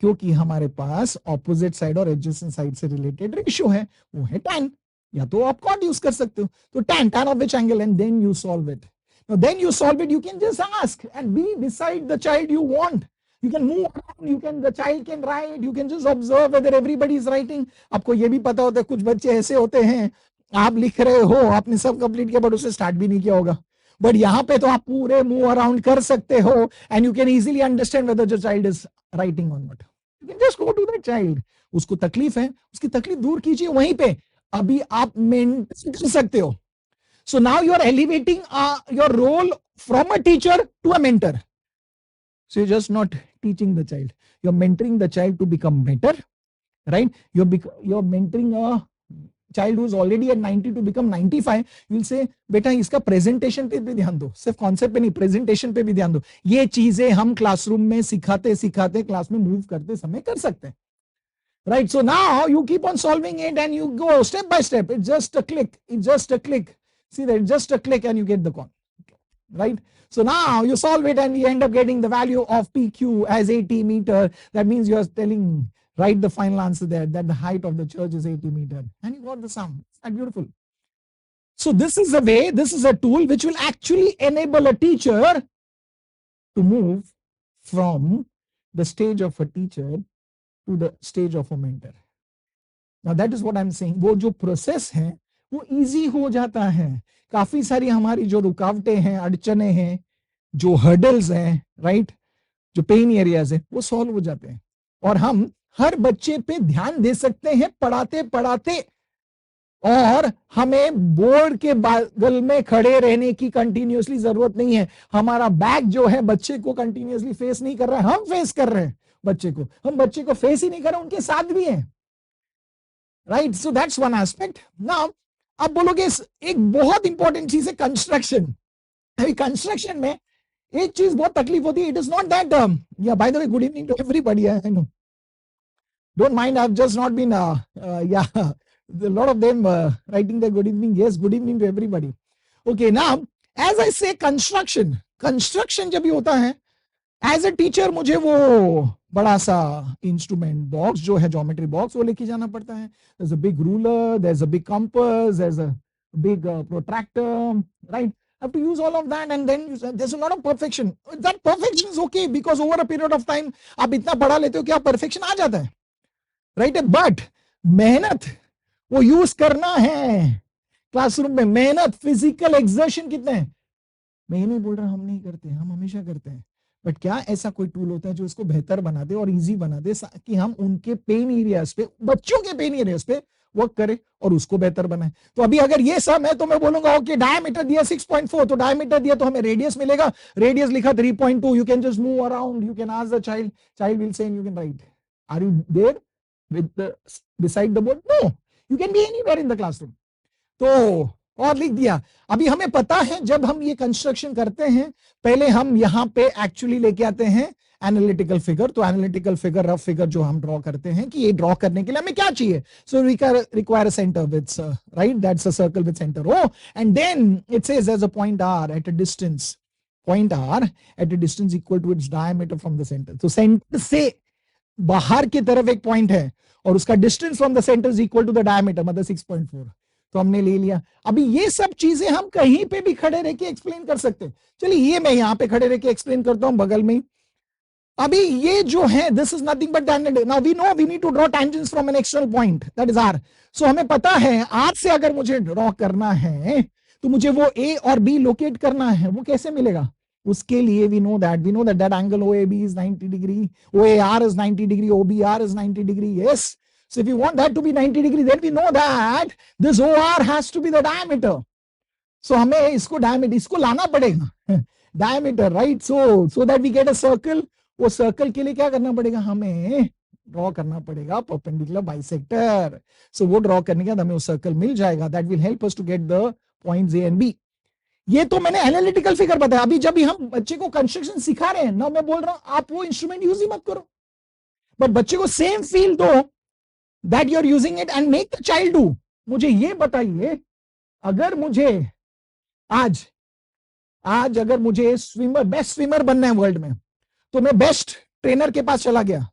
क्योंकि हमारे पास ऑपोजिट साइड और एडजेसेंट साइड से रिलेटेड रेशियो है, वो है 10. या तो आप कॉट यूज कर सकते हो. तो tan of which angle and then you solve it. Now then you solve it, you can just ask and be beside the child you want. You can move around, the child can write, you can just observe whether everybody is writing. आपको ये भी पता होता है कुछ बच्चे ऐसे होते हैं आप लिख रहे हो, आपने सब कंप्लीट किया बट उसे स्टार्ट भी नहीं किया होगा. बट यहाँ पे तो आप पूरे मूव अराउंड कर सकते हो and you can easily understand whether your child is writing or not. You can just go to that child. उसको तकलीफ है, उसकी तकलीफ दूर कीजिए वहीं पे. अभी आप मेंटेन कर सकते हो. So now you are elevating your role from a teacher to a mentor. So you're just not teaching the child. You're mentoring the child to become better, right? You're mentoring a child who's already at 90 to become 95. You'll say, बेटा इसका presentation पे भी ध्यान दो. सिर्फ concept पे नहीं, presentation पे भी ध्यान दो. ये चीजें हम classroom में सिखाते सिखाते class में move करते समय कर सकते हैं. Right? So now you keep on solving it and you go step by step. It's just a click. It's just a click. See that just a click and you get the con, right? So now you solve it and you end up getting the value of PQ as 80 meter. That means you are telling, write the final answer there, that the height of the church is 80 meter. And you got the sum. Isn't that beautiful? So this is a way, this is a tool which will actually enable a teacher to move from the stage of a teacher to the stage of a mentor. Now that is what I'm saying. वो जो process है वो इजी हो जाता है. काफी सारी हमारी जो रुकावटें हैं, अड़चने हैं, जो हर्डल्स हैं, राइट, जो पेन एरियाज है, वो सॉल्व हो जाते हैं और हम हर बच्चे पे ध्यान दे सकते हैं पढ़ाते पढ़ाते. और हमें बोर्ड के बगल में खड़े रहने की कंटिन्यूअसली जरूरत नहीं है. हमारा बैग जो है बच्चे को कंटिन्यूअसली फेस नहीं कर रहा है, हम फेस कर रहे हैं बच्चे को. हम बच्चे को फेस ही नहीं कर रहे, उनके साथ भी हैं, right. So that's one aspect. Now आप बोलोगे एक बहुत इंपॉर्टेंट चीज है कंस्ट्रक्शन. अभी कंस्ट्रक्शन में एक चीज बहुत तकलीफ होती है. इट इज नॉट दैट या by the way good evening to everybody. I know, don't mind, I have just not been या a lot of them writing the good evening. Yes, good evening to everybody. Okay, now as I say construction जब भी होता है एज अ टीचर मुझे वो बड़ा सा इंस्ट्रूमेंट बॉक्स जो है ज्योमेट्री बॉक्स वो लेके जाना पड़ता है. there's a big ruler, there's a big compass, there's a big protractor, right? I have to use all of that and then there's a lot of perfection. That perfection is okay because over a period of time आप इतना पढ़ा लेते हो कि आप perfection आ जाता है, right? But मेहनत वो यूज करना है क्लासरूम में. मेहनत, फिजिकल एक्सर्शन कितने हैं? मैं ये नहीं बोल रहा हम नहीं करते, हम हमेशा करते हैं. बट क्या ऐसा कोई टूल होता है जो इसको बेहतर बना दे और इजी बना दे कि हम उनके पेन एरियाज पे, बच्चों के पेन एरियाज पे वर्क करें और उसको बेहतर बनाए? तो अभी अगर ये सब है तो मैं बोलूंगा ओके डायमीटर दिया 6.4, तो डायमीटर दिया तो हमें रेडियस मिलेगा. रेडियस लिखा 3.2. You can just move around, you can ask the child will say you can write. Are you there with the beside the board? No, you can be anywhere in the classroom. तो और लिख दिया. अभी हमें पता है जब हम ये कंस्ट्रक्शन करते हैं पहले हम यहाँ पे एक्चुअली लेके आते हैं एनालिटिकल फिगर. तो एनालिटिकल फिगर, रफ फिगर जो हम ड्रॉ करते हैं कि ये ड्रॉ करने के लिए हमें क्या चाहिए. So we require a center with, right, that's a circle with center O, and then it says as a point R at a distance, point R at a distance equal to its diameter from the center. तो सेंटर से बाहर की तरफ एक पॉइंट है और उसका distance from the center is equal to the diameter, मतलब 6.4. तो हमने ले लिया. अभी ये सब चीजें हम कहीं पे भी खड़े रह के एक्सप्लेन कर सकते हैं. चलिए ये मैं यहाँ पे खड़े रह के एक्सप्लेन करता हूँ बगल में. अभी ये जो है, this is nothing but tangent. Now we know we need to draw tangents from an external point, that is R. So हमें पता है R से अगर मुझे ड्रॉ करना है तो मुझे वो A और B लोकेट करना है. वो कैसे मिलेगा? उसके लिए we know that angle OAB is 90 degree, OAR is 90 degree, OBR is 90 degree. Yes. So if you want that to be 90 degree, then we know that this OR has to be the diameter. So हमें इसको diameter इसको लाना पड़ेगा diameter, right? So that we get a circle. वो सर्कल के लिए क्या करना पड़ेगा? हमें ड्रॉ करना पड़ेगा परपेंडिकुलर बाइसेक्टर. सो वो ड्रॉ करने के बाद हमें वो सर्कल मिल जाएगा. That will help us to get the points A and B. ये तो मैंने एनालिटिकल फिगर बताया. अभी जब भी हम बच्चे को कंस्ट्रक्शन सिखा रहे हैं ना, मैं बोल रहा हूं आप वो इंस्ट्रूमेंट यूज ही मत करो, बट बच्चे को सेम फील दो that you are using it and make the child do. मुझे ये बताइए, अगर मुझे आज अगर मुझे स्विमर, बेस्ट स्विमर बनना है वर्ल्ड में, तो मैं बेस्ट ट्रेनर के पास चला गया,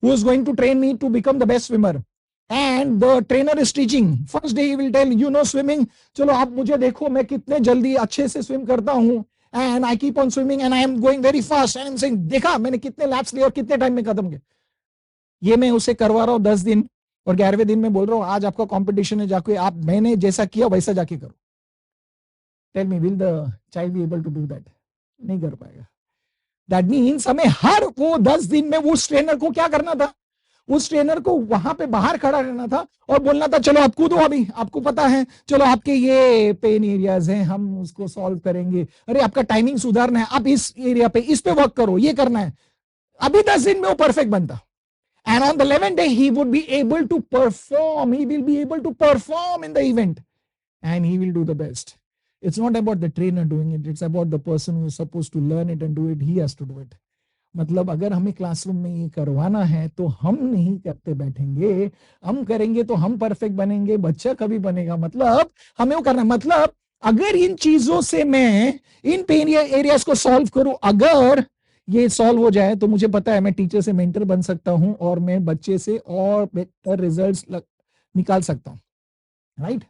who is going to train me to become the best swimmer, and the trainer is teaching. First day he will tell you know swimming, चलो आप मुझे देखो मैं कितने जल्दी अच्छे से स्विम करता हूं, and I keep on swimming and I am going very fast, and I'm saying देखा मैंने कितने लैप्स लिए और कितने टाइम में खत्म किए. ये मैं उसे करवा रहा हूं 10 दिन, और 11वें दिन में बोल रहा हूं आज आपका कंपटीशन है, जाके आप मैंने जैसा किया वैसा जाके करो. Tell me, will the child be able to do that? नहीं कर पाएगा. दैट मीन्स हमें हर वो 10 दिन में उस ट्रेनर को क्या करना था? उस ट्रेनर को वहां पे बाहर खड़ा रहना था और बोलना था चलो आप कूदो, अभी आपको पता है, चलो आपके ये पेन एरियाज हैं, हम उसको सॉल्व करेंगे. अरे आपका टाइमिंग सुधारना है, आप इस एरिया पे इस पे वर्क करो, ये करना है. अभी 10 दिन में वो परफेक्ट बनता. And on the 11th day he would be able to perform, he will be able to perform in the event and he will do the best. It's not about the trainer doing it, it's about the person who is supposed to learn it and do it, he has to do it. मतलब अगर हमें क्लासरूम में ये करवाना है तो हम नहीं करते बैठेंगे, हम करेंगे तो हम परफेक्ट बनेंगे, बच्चा कभी बनेगा. मतलब हमें वो करना, मतलब अगर इन चीजों से मैं इन पेन एरियाज को सॉल्व करूं, अगर ये सॉल्व हो जाए तो मुझे पता है मैं टीचर से मेंटर बन सकता हूं और मैं बच्चे से और बेटर रिजल्ट्स निकाल सकता हूं, right?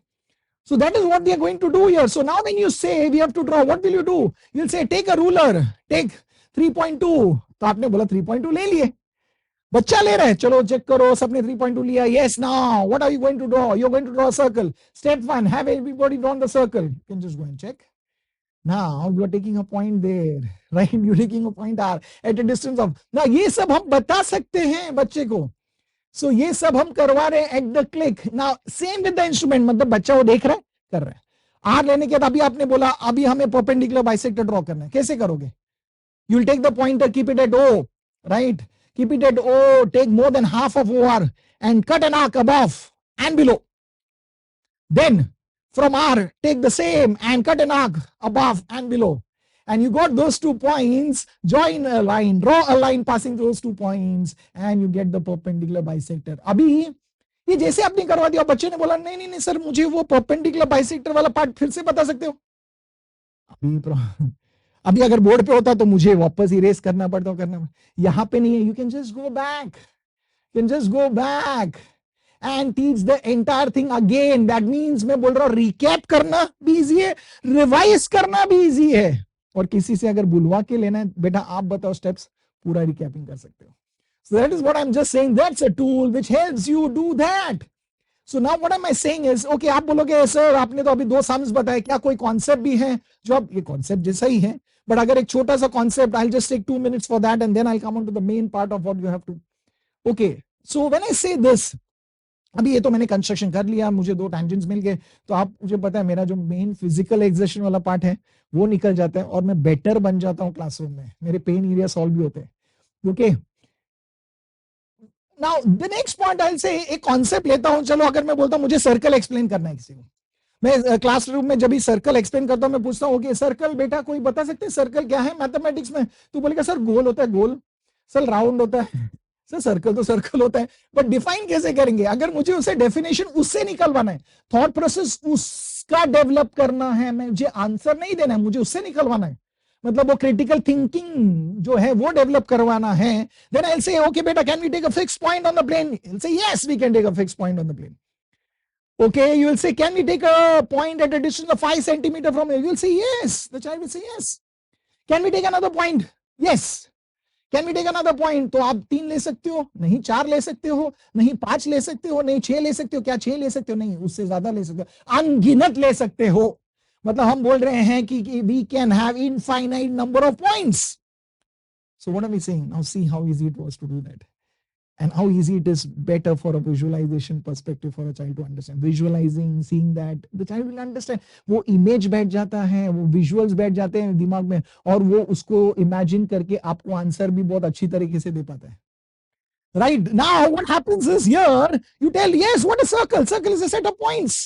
So that is what we are going to do here. So now when you say we have to draw, what will you do? You'll say take a ruler, take 3.2. तो आपने बोला 3.2 ले लिए, बच्चा ले रहा है, चलो चेक करो सबने 3.2 लिया. Yes, now what are you going to draw? You're going to draw a circle. Step 1, have everybody drawn the circle? You can just go and check. Now you are taking a point there, right? You're taking a point R at a distance of. Now ये सब हम बता सकते हैं बच्चे को. सो ये सब हम करवा रहे हैं at the click. Now same with the instrument, मतलब बच्चा वो देख रहा है, कर रहा है. आर लेने के बाद अभी आपने बोला अभी हमें परपेंडिकुलर बाइसेक्टर ड्रॉ करना है, कैसे करोगे? You will take the pointer, keep it at O, right? Keep it at O, take more than half of OR and cut an arc above and below. Then from R take the same and cut an arc above and below. And you got those 2 points, join a line, draw a line passing those 2 points and you get the perpendicular bisector. अभी ये जैसे आपने करवा दिया, बच्चे ने बोला नहीं नहीं नहीं सर मुझे वो perpendicular bisector वाला पार्ट फिर से बता सकते हो? अभी अगर बोर्ड पे होता तो मुझे वापस इरेज करना पड़ता, यहाँ पे नहीं है. You can just go back and teach the entire thing again. That means मैं बोल रहा हूँ recap करना भी easy है, revise करना भी easy है. और किसी से अगर बुलवा के लेना है, बेटा आप बताओ स्टेप्स, पूरा रिकैपिंग कर सकते हो. So that is what I'm just saying. That's a tool which helps you do that. So now what am I saying is, okay, आप बोलोगे सर आपने तो अभी 2 सम्स बताए, क्या कोई कॉन्सेप्ट भी है जो आप, ये कॉन्सेप्ट जैसा ही है, बट अगर एक छोटा सा concept, I'll just take 2 minutes for that and then I'll come on to the main part of what you have to. Okay, so when I say this, अभी ये तो मैंने कंस्ट्रक्शन कर लिया, मुझे 2 टैंजेंट्स मिल गए, तो आप मुझे पता है मेरा जो मेन फिजिकल एक्सर्शन वाला पार्ट है वो निकल जाता है और मैं बेटर बन जाता हूं क्लासरूम में, मेरे पेन एरिया सॉल्व भी होते हैं. Okay, now the next point I will से, एक कॉन्सेप्ट लेता हूं. चलो अगर मैं बोलता हूं मुझे सर्कल एक्सप्लेन करना है किसी को, मैं क्लासरूम में जब भी सर्कल एक्सप्लेन करता हूं मैं पूछता हूं ओके सर्कल बेटा कोई बता सकते हैं सर्कल क्या है मैथमेटिक्स में? तो बोलेगा सर गोल होता है गोल, सर राउंड होता है, सर सर्कल तो सर्कल होता है, बट डिफाइन कैसे करेंगे? अगर मुझे उसे डेफिनेशन उससे निकलवाना है, थॉट प्रोसेस उसका डेवलप करना है, मुझे आंसर नहीं देना है, मुझे उससे निकलवाना है, मतलब वो क्रिटिकल थिंकिंग जो है वो डेवलप करवाना है. Then I will say okay बेटा can we take a fixed point on the plane? He will say yes we can take a fixed point on the plane. Okay, you will say, can we take a point at a distance of 5 centimeters from here? You will say yes. The child will say yes. Can we take another point? Yes. Can we take another point? तो आप 3 ले सकते हो, नहीं 4 ले सकते हो, नहीं 5 ले सकते हो, नहीं 6 ले सकते हो। क्या 6 ले सकते हो? नहीं, उससे ज्यादा ले सकते हो, अनगिनत ले सकते हो। मतलब हम बोल रहे हैं कि we can have infinite number of points. So what are we saying? Now see how easy it was to do that and how easy it is better for a visualization perspective for a child to understand. Visualizing, seeing that, the child will understand. वो image बैठ जाता है, वो visuals बैठ जाते हैं दिमाग में, और वो उसको imagine करके आपको आंसर भी बहुत अच्छी तरीके से दे पाता है. Right now, what happens is here you tell, yes, what is circle? Circle is a set of points.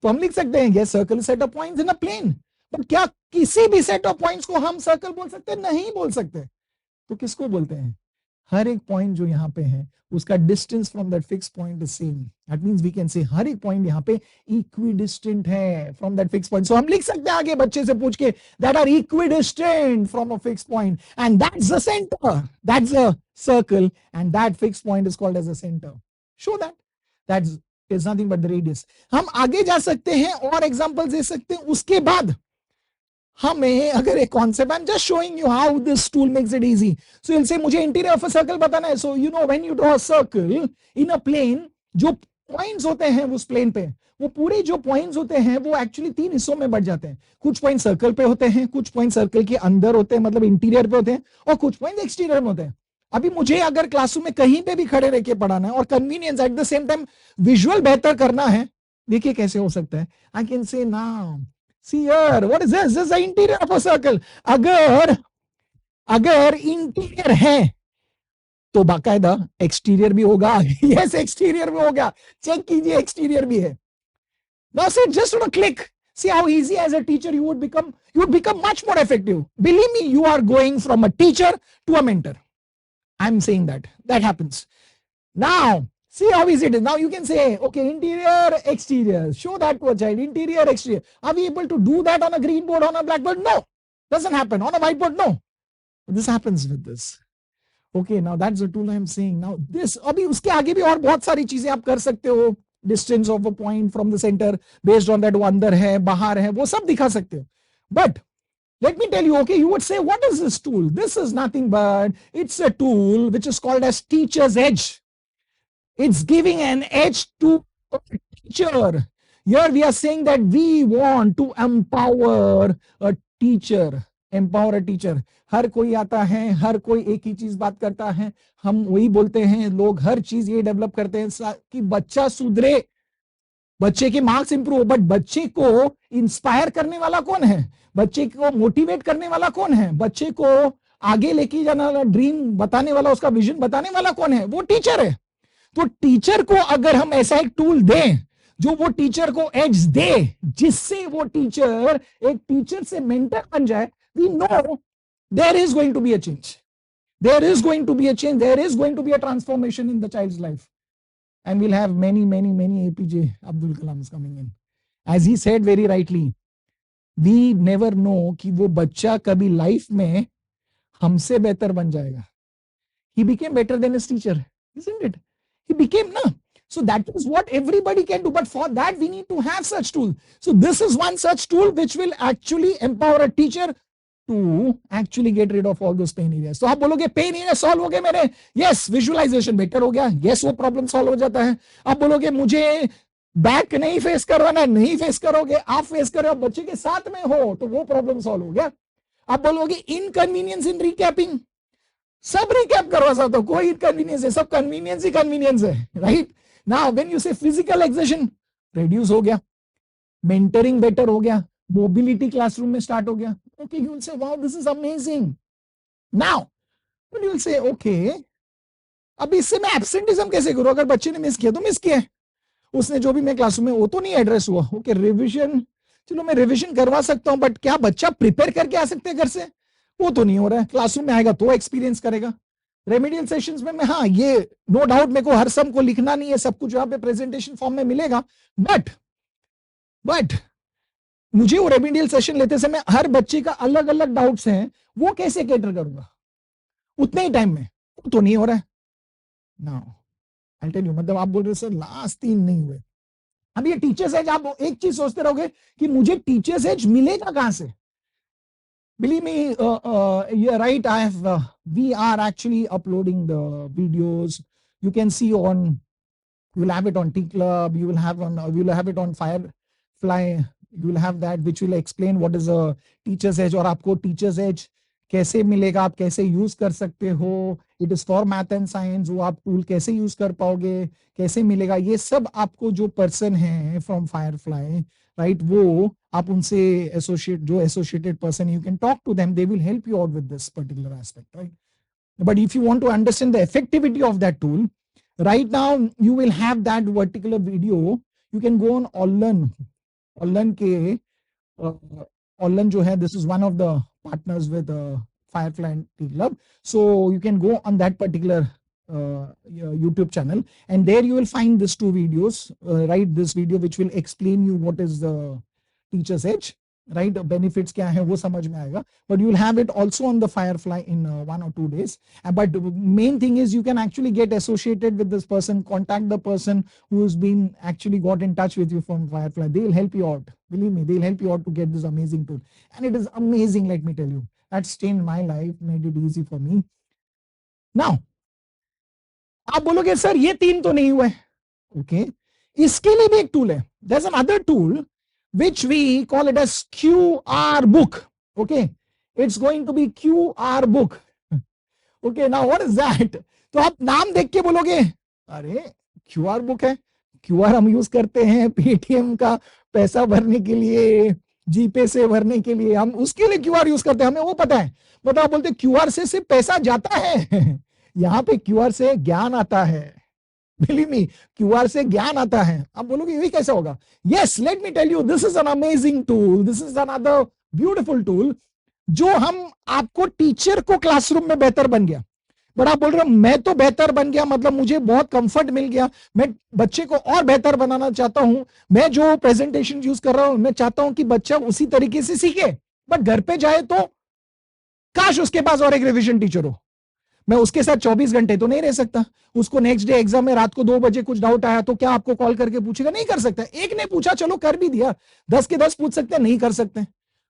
तो हम लिख सकते हैं, yes, circle is a set of points in a plane. पर क्या किसी भी set of points को हम circle बोल सकते हैं? नहीं बोल सकते. तो किसको बोलते हैं? हर एक पॉइंट जो यहाँ पे है उसका distance from that fix point is same. That means we can say हर एक पॉइंट यहाँ पे इक्विडिस्टेंट है from that fix point. So हम लिख सकते हैं आगे बच्चे से पूछ के, that are equidistant from a fix point and that's the centre, that's a circle and that fix point is called as a centre. So that is nothing but the radius. हम आगे जा सकते हैं और एग्जांपल दे सकते हैं. उसके बाद हमें अगर एक concept, I am just showing you how this tool makes it easy. So will say मुझे इंटीरियर ऑफ अ सर्कल बताना है. So you know when you draw a circle in a plane, जो पॉइंट्स होते हैं उस प्लेन पे, वो पूरे जो पॉइंट्स होते हैं वो एक्चुअली 3 हिस्सों में बढ़ जाते हैं. कुछ पॉइंट सर्कल पे होते हैं, कुछ पॉइंट सर्कल के अंदर होते हैं, मतलब इंटीरियर पे होते हैं, और कुछ पॉइंट एक्सटीरियर में होते हैं. अभी मुझे अगर क्लासरूम में कहीं पे भी खड़े रह के पढ़ाना है और convenience eight the same time visual बेहतर करना है, देखिए कैसे हो सकता है. I can say now, see here, what is this? This is the interior of a circle. अगर इंटीरियर है तो बाकायदा एक्सटीरियर भी होगा. यस, एक्सटीरियर भी होगा. चेक कीजिए, एक्सटीरियर भी है. Now see, just on a click, see how easy as a teacher you would become much more effective. Believe me, you are going from a teacher to a mentor. I'm saying that happens. Now see how easy it is. Now you can say, okay, interior, exterior. Show that to a child. Interior, exterior. Are we able to do that on a green board, on a blackboard? No. Doesn't happen. On a whiteboard? No. But this happens with this. Okay, now that's the tool I'm saying. Now this, अभी उसके आगे भी और बहुत सारी चीजें आप कर सकते हो. Distance of a point from the center, based on that वो अंदर है, बाहर है, वो सब दिखा सकते हो. But let me tell you, okay, you would say, what is this tool? This is nothing but, it's a tool which is called as teacher's edge. It's giving an edge to a teacher. Here we are saying that we want to empower a teacher. Empower a teacher. हर कोई आता है, हर कोई एक ही चीज बात करता है. हम वही बोलते हैं, लोग हर चीज ये डेवलप करते हैं कि बच्चा सुधरे, बच्चे के मार्क्स इंप्रूव. बट बच्चे को इंस्पायर करने वाला कौन है? बच्चे को मोटिवेट करने वाला कौन है? बच्चे को आगे लेके जाने वाला, ड्रीम बताने वाला, उसका विजन बताने वाला कौन है? वो टीचर है. तो टीचर को अगर हम ऐसा एक टूल दें जो वो टीचर को एज दे, जिससे वो टीचर एक टीचर से मेंटर बन जाए, we know there is going to be a change. There is going to be a change. There is going to be a transformation in the child's life. And we'll have many APJ Abdul Kalams coming in. As he said very rightly, we never know कि वो बच्चा कभी लाइफ में हमसे बेहतर बन जाएगा. He became better than his teacher, isn't it? He became, na? So that is what everybody can do. But for that, we need to have such tool. So this is one such tool which will actually empower a teacher to actually get rid of all those pain areas. So आप बोलोगे pain areas solve हो गए मेरे? Yes, visualization better हो गया. Yes, वो problem solve हो जाता है. आप बोलोगे मुझे बैक नहीं फेस करवाना, नहीं फेस करोगे, आप फेस कर रहे हो, बच्चे के साथ में हो, तो वो प्रॉब्लम सॉल्व हो गया. आप बोलोगे इनकन्वीनियंस इन रिकैपिंग, सब रिकैप करवा सकते हो, कोई इनकन्वीनियंस है, सब कन्वीनियंस ही कन्वीनियंस है. राइट नाउ व्हेन यू से फिजिकल एक्सर्शन रिड्यूस हो गया, मेंटरिंग बेटर हो गया, मोबिलिटी क्लासरूम में स्टार्ट हो गया. ओके, यू विल से wow this is amazing. Now you will say okay, अब इससे मैं एब्सेंटिज्म कैसे करूं? अगर बच्चे ने मिस किया तो मिस किया, उसने जो भी मैं क्लासरूम में वो तो नहीं एड्रेस हुआ. ओके, रिवीजन, चलो मैं रिवीजन करवा सकता हूं, बट क्या बच्चा प्रिपेयर करके आ सकते हैं घर से? वो तो नहीं हो रहा है. क्लासरूम में आएगा तो एक्सपीरियंस करेगा. रेमेडियल सेशंस में मैं, हाँ ये नो डाउट मेरे को हर सम को लिखना नहीं है, सब कुछ यहाँ पे प्रेजेंटेशन फॉर्म में मिलेगा, बट मुझे वो रेमेडियल सेशन लेते समय हर बच्चे का अलग अलग डाउट्स हैं, वो कैसे कैटर करूंगा उतने ही टाइम में? तो नहीं हो रहा है. नाउ आई टेल यू, मतलब आप बोल रहे सर लास्ट 3 नहीं हुए. अब ये टीचर्स एज, आप एक चीज सोचते रहोगे कि मुझे टीचर्स एज मिलेगा कहां से? Believe me, you're right. We are actually uploading the videos. You can see on, you will have it on T Club, you will have it on Firefly, you will have that which will explain what is a teacher's edge, और आपको teacher's edge कैसे मिलेगा, आप कैसे यूज कर सकते हो, it is for math and science, वो आप टूल कैसे यूज कर पाओगे, कैसे मिलेगा, ये सब आपको जो पर्सन है फ्रॉम फायरफ्लाई, राइट, वो आप उनसे associated person, you can talk to them, they will help you out with this particular aspect, right. But if you want to understand the effectivity of that tool, right now you will have that particular video. You can go on Orlearn के Orlearn जो है, this is one of the partners with Firefly and T Club. So you can go on that particular YouTube channel, and there you will find these two videos, right? This video which will explain you what is the teacher's edge, right? Benefits क्या है वो समझ में आएगा. But you will have it also on the Firefly in 1 or 2 days. But the main thing is you can actually get associated with this person, contact the person who's been actually got in touch with you from Firefly. They will help you out. Believe me, they'll help you out to get this amazing tool. And it is amazing, let me tell you. That's changed my life, made it easy for me. Now, आप बोलोगे सर ये 3 तो नहीं हुए. Okay. इसके लिए भी एक टूल है. There's another tool which we call it as QR book. Okay, it's going to be QR book. Okay, now what is that? तो आप नाम देख के बोलोगे अरे QR book है, QR हम यूज करते हैं पेटीएम का पैसा भरने के लिए, जीपे से भरने के लिए, हम उसके लिए QR यूज करते हैं, हमें वो पता है. मतलब आप बोलते QR से सिर्फ पैसा जाता है. यहाँ पे QR से ज्ञान आता है. Believe me, QR से ज्ञान आता है. आप बोलोगे ये कैसा होगा? Yes, let me tell you, this is an amazing tool. This is another beautiful tool. जो हम आपको टीचर को क्लासरूम में बेहतर बन गया. बट आप बोल रहे हो मैं तो बेहतर बन गया, मतलब मुझे बहुत कंफर्ट मिल गया, मैं बच्चे को और बेहतर बनाना चाहता हूं, मैं जो प्रेजेंटेशन यूज कर रहा हूं मैं चाहता हूं कि बच्चा उसी तरीके से सीखे. बट घर पे जाए तो काश उसके पास और एक रिविजन टीचर हो. मैं उसके साथ 24 घंटे तो नहीं रह सकता. उसको नेक्स्ट डे एग्जाम में रात को 2 बजे कुछ डाउट आया तो क्या आपको कॉल करके पूछेगा? नहीं कर सकता. एक ने पूछा चलो कर भी दिया, 10 के 10 पूछ सकते हैं, नहीं कर सकते.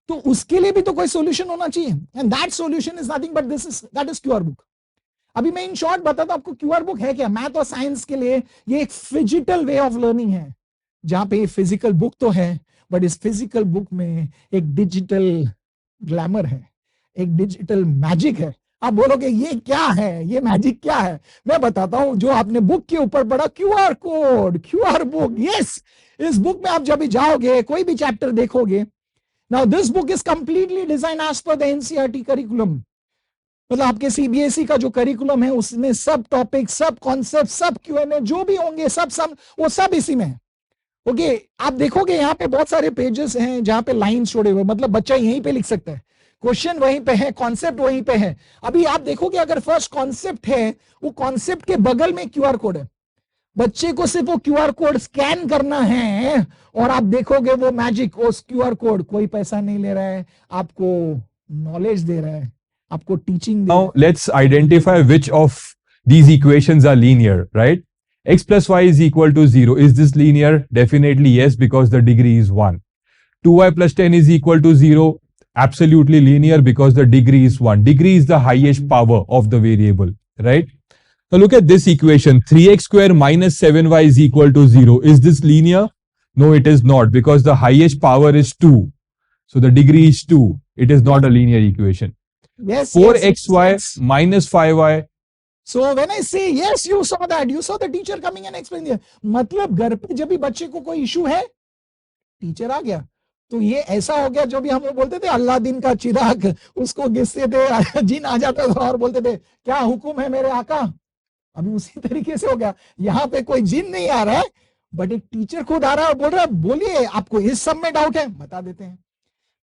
तो उसके लिए भी तो कोई सॉल्यूशन होना चाहिए. And that solution is nothing but that is QR book. अभी मैं इन शॉर्ट बताता हूं आपको क्यूआर बुक है क्या. मैथ और साइंस के लिए ये एक फिजिकल वे ऑफ लर्निंग है, जहां पे फिजिकल बुक तो है बट इस फिजिकल बुक में एक डिजिटल ग्लैमर है, एक डिजिटल मैजिक है. आप बोलोगे ये क्या है, ये मैजिक क्या है? मैं बताता हूं. जो आपने बुक के ऊपर पढ़ा QR code, QR book, yes, इस बुक में आप जब भी जाओगे कोई भी चैप्टर देखोगे. Now this book is completely design as per the NCERT curriculum. मतलब आपके सीबीएसई का जो करिकुलम है उसमें सब टॉपिक, सब कॉन्सेप्ट, सब क्यूएनए जो भी होंगे सब वो सब इसी में है. ओके, आप देखोगे यहाँ पे बहुत सारे पेजेस हैं जहां पे लाइन छोड़े हुए, मतलब बच्चा यहीं पे लिख सकता है, क्वेश्चन वहीं पे है, कॉन्सेप्ट वहीं पे है. अभी आप देखोगे अगर फर्स्ट कॉन्सेप्ट है, वो कॉन्सेप्ट के बगल में क्यूआर कोड है. बच्चे को सिर्फ वो क्यूआर कोड स्कैन करना है और आप देखोगे वो मैजिक, उस क्यूआर कोड, कोई पैसा नहीं ले रहा है, आपको नॉलेज दे रहा है, आपको teaching. Now let's identify which of these equations are linear, right? X plus y is equal to 0. Is this linear? Definitely yes, because the degree is 1. 2y plus 10 is equal to 0. Absolutely linear because the degree is 1. Degree is the highest power of the variable, right? Now look at this equation. 3x square minus 7y is equal to 0. Is this linear? No, it is not because the highest power is 2. So the degree is 2. It is not a linear equation. Yes, 4xy yes. minus 5y. So when I say yes, you saw that, you saw the teacher coming and explaining there. मतलब घर पे जब भी बच्चे को कोई इशू है, टीचर आ गया. तो ये ऐसा हो गया जो भी हम बोलते थे अल्लादीन का चिराग, उसको घिसते थे, जिन आ जाता था और बोलते थे क्या हुक्म है मेरे आका. अभी उसी तरीके से हो गया. यहाँ पे कोई जिन नहीं आ रहा है बट एक टीचर खुद आ रहा है और बोल रहा है बोलिए आपको इस सब में डाउट है, बता देते हैं.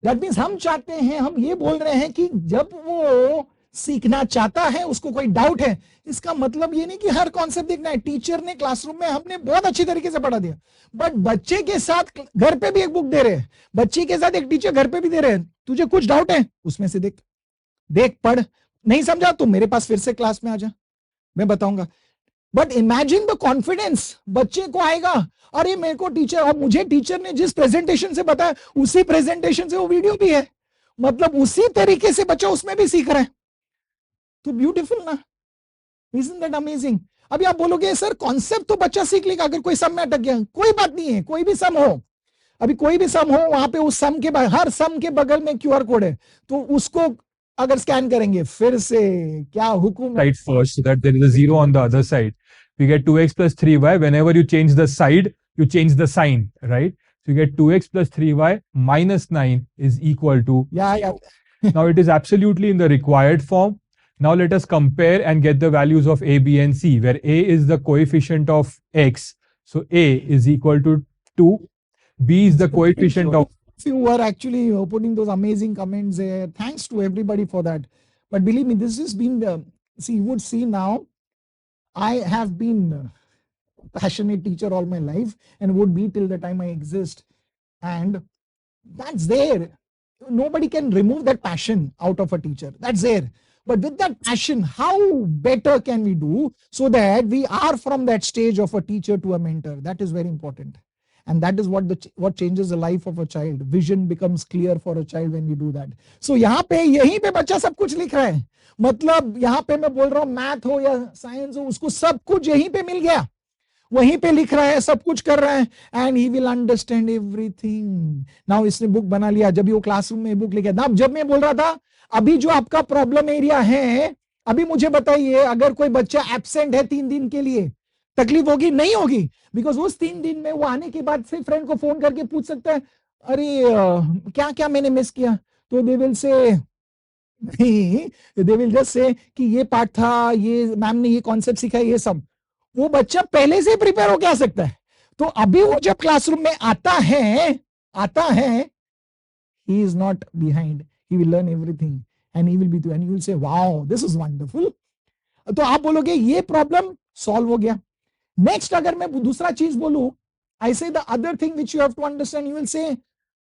दैट मीन्स हम चाहते हैं, हम ये बोल रहे हैं कि जब वो सीखना चाहता है, उसको कोई डाउट है, इसका मतलब ये नहीं कि हर कॉन्सेप्ट देखना है. टीचर ने क्लासरूम में हमने बहुत अच्छी तरीके से पढ़ा दिया, बट बच्चे के साथ घर पे भी एक बुक दे रहे हैं, बच्चे के साथ एक टीचर घर पे भी दे रहे हैं. तुझे कुछ डाउट है उसमें से देख पढ़, नहीं समझा तो मेरे पास फिर से क्लास में आ जा, मैं बताऊंगा. बट इमेजिन द कॉन्फिडेंस बच्चे को आएगा, अरे मेरे को टीचर, और मुझे टीचर ने जिस प्रेजेंटेशन से बताया उसी प्रेजेंटेशन से वो वीडियो भी है, मतलब उसी तरीके से बच्चा उसमें भी सीख रहा है. तो ब्यूटीफुल ना, isn't that amazing? अभी आप बोलोगे सर कॉन्सेप्ट तो बच्चा सीख लेगा, अगर कोई सम में अटक गया कोई बात नहीं है, कोई भी सम हो, अभी कोई भी सम हो, वहां पे उस सम के हर सम के बगल में क्यूआर कोड है, तो उसको अगर स्कैन करेंगे फिर से क्या हुक्म है. Side first so that there is a 0 on the other side. We get 2x plus 3y. Whenever you change the side, you change the sign, right? So you get 2x plus 3y minus 9 is equal to. Yeah. Now it is absolutely in the required form. Now let us compare and get the values of a, b and c, where a is the coefficient of x. So a is equal to 2. B is the coefficient of. You were actually putting those amazing comments there. Thanks to everybody for that. But believe me, this has been the, see, you would see now, I have been a passionate teacher all my life and would be till the time I exist. And that's there. Nobody can remove that passion out of a teacher. That's there. But with that passion, how better can we do so that we are from that stage of a teacher to a mentor? That is very important. And that is what changes the life of a child. Vision becomes clear for a child when we do that. So यहाँ पे यहीं पे बच्चा सब कुछ लिख रहा है. मतलब यहाँ पे मैं बोल रहा हूँ मैथ हो या साइंस हो, उसको सब कुछ यहीं पे मिल गया, वहीं पे लिख रहा है, सब कुछ कर रहा है, and he will understand everything. Now इसने बुक बना लिया, जब वो क्लासरूम में बुक लेके, नाउ जब मैं बोल रहा था अभी जो आपका प्रॉब्लम एरिया है, अभी मुझे बताइए अगर कोई बच्चा एब्सेंट है 3 दिन के लिए, तकलीफ होगी? नहीं होगी, बिकॉज उस 3 दिन में वो आने के बाद से फ्रेंड को फोन करके पूछ सकता है अरे क्या क्या मैंने मिस किया, तो दे विल से नहीं, दे विल जस्ट से कि ये पार्ट था, ये मैम ने ये कॉन्सेप्ट सिखाया, ये सब वो बच्चा पहले से प्रिपेयर होके आ सकता है. तो अभी वो जब क्लासरूम में आता है, he is not behind, he will learn everything and he will be and you will say wow, this is wonderful. तो आप बोलोगे ये प्रॉब्लम सॉल्व हो गया. नेक्स्ट अगर मैं दूसरा चीज बोलूं, I say the other thing which you have to understand, you will say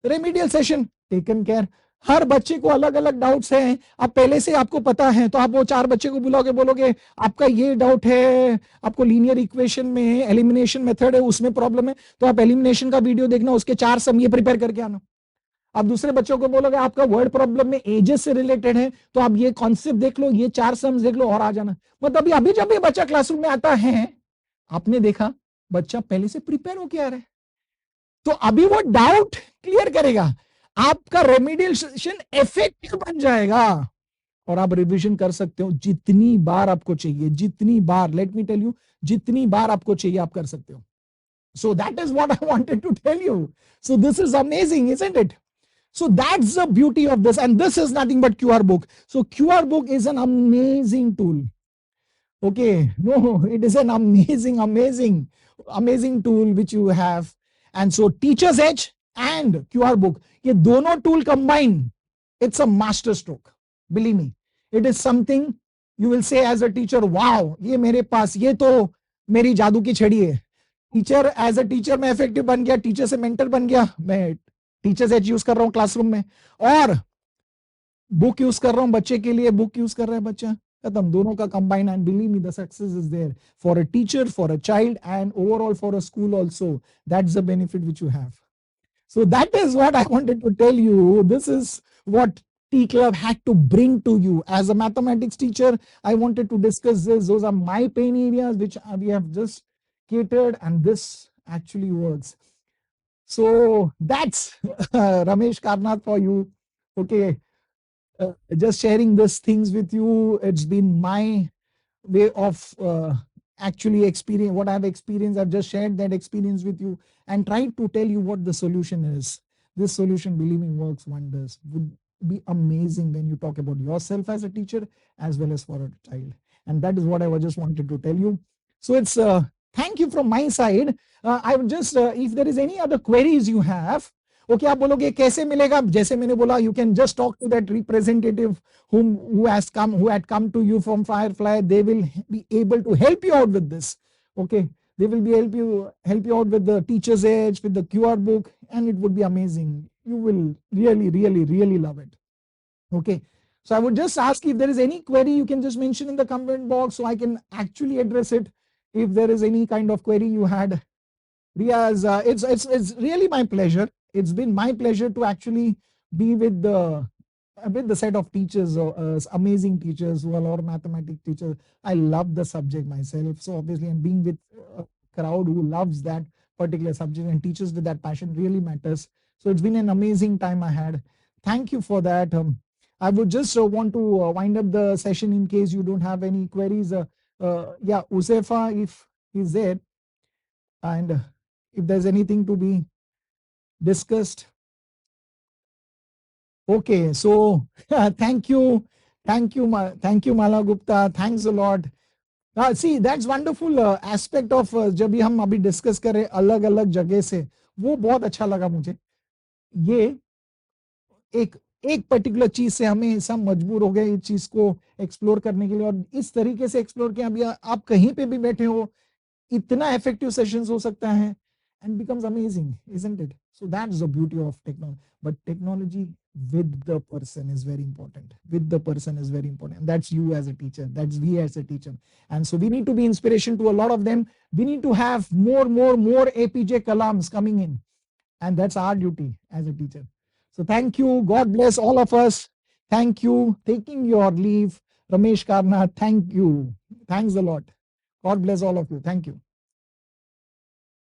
remedial session taken care. हर बच्चे को अलग अलग डाउट्स हैं, अब पहले से आपको पता है, तो आप वो 4 बच्चे को बुलाओगे, बोलोगे आपका ये डाउट है, आपको लीनियर इक्वेशन में एलिमिनेशन मेथड है उसमें प्रॉब्लम है, तो आप एलिमिनेशन का वीडियो देखना, उसके 4 सम ये प्रिपेयर करके आना. आप दूसरे बच्चों को बोलोगे आपका वर्ड प्रॉब्लम में एजेस से रिलेटेड है, तो आप ये कॉन्सेप्ट देख लो, ये 4 सम्स देख लो और आ जाना. मतलब अभी जब ये बच्चा क्लासरूम में आता है, आपने देखा बच्चा पहले से प्रिपेयर होके आ रहा है, तो अभी वो डाउट क्लियर करेगा, आपका रेमेडियल सेशन इफेक्टिव बन जाएगा और आप रिवीजन कर सकते हो जितनी बार आपको चाहिए, जितनी बार, लेट मी टेल यू, जितनी बार आपको चाहिए आप कर सकते हो. So that is what I wanted to tell you. So this is amazing, isn't it? So that's the beauty of this, and this is nothing but QR book. So QR book is an amazing tool. Okay, no, it is an amazing tool which you have. And so Teacher's Edge and QR book, ये दोनों tool combined, it's a master stroke. Believe me, it is something you will say as a teacher, wow, ये मेरे पास, ये तो मेरी जादू की छड़ी है. टीचर एज अ टीचर मैं इफेक्टिव बन गया, टीचर से मेंटर बन गया, मैं टीचर्स एज यूज कर रहा हूँ क्लासरूम में, और बुक यूज कर रहा हूँ बच्चे के लिए, बुक यूज कर रहा है बच्चा, खत्म, दोनों का combine. And believe me the success is there for a teacher, for a child, and overall for a school also. That's the benefit which you have. So that is what I wanted to tell you. This is what T Club had to bring to you. As a mathematics teacher, I wanted to discuss this. Those are my pain areas which we have just catered, and this actually works. So that's Ramesh Karnath for you. Okay, just sharing these things with you. It's been my way of actually experience what I've experienced. I've just shared that experience with you and tried to tell you what the solution is. This solution, believe me, works wonders. Would be amazing when you talk about yourself as a teacher as well as for a child. And that is what I just wanted to tell you. So it's thank you from my side. I would just if there is any other queries you have, okay, आप बोलोगे कैसे मिलेगा, जैसे मैंने बोला, you can just talk to that representative who had come to you from Firefly. They will be able to help you out with this. Okay, they will be help you out with the Teacher's Edge, with the QR book, and it would be amazing. You will really love it. Okay, so I would just ask if there is any query, you can just mention in the comment box so I can actually address it. If there is any kind of query you had, Riaz, it's really my pleasure. It's been my pleasure to actually be with the with the set of teachers, amazing teachers who are all mathematics teachers. I love the subject myself. So obviously, and being with a crowd who loves that particular subject and teachers with that passion really matters. So it's been an amazing time I had. Thank you for that. I would just want to wind up the session in case you don't have any queries. Yeah, Uzefa, if he's there, and if there's anything to be discussed. Okay, so thank you, thank you, Mala Gupta. Thanks a lot. See, that's wonderful aspect of जब भी हम अभी डिस्कस करें अलग अलग जगह से, वो बहुत अच्छा लगा मुझे. ये एक पर्टिकुलर चीज से हमें सब मजबूर हो गए इस चीज को एक्सप्लोर करने के लिए, और इस तरीके से एक्सप्लोर किया. अभी आप कहीं पे भी बैठे हो, इतना इफेक्टिव सेशंस हो सकता है and becomes amazing, isn't it? So that's the beauty of technology. But technology with the person is very important. With the person is very important. And that's you as a teacher. That's we as a teacher. And so we need to be inspiration to a lot of them. We need to have more APJ Kalams coming in. And that's our duty as a teacher. So thank you. God bless all of us. Thank you. Taking your leave. Ramesh Karna, thank you. Thanks a lot. God bless all of you. Thank you.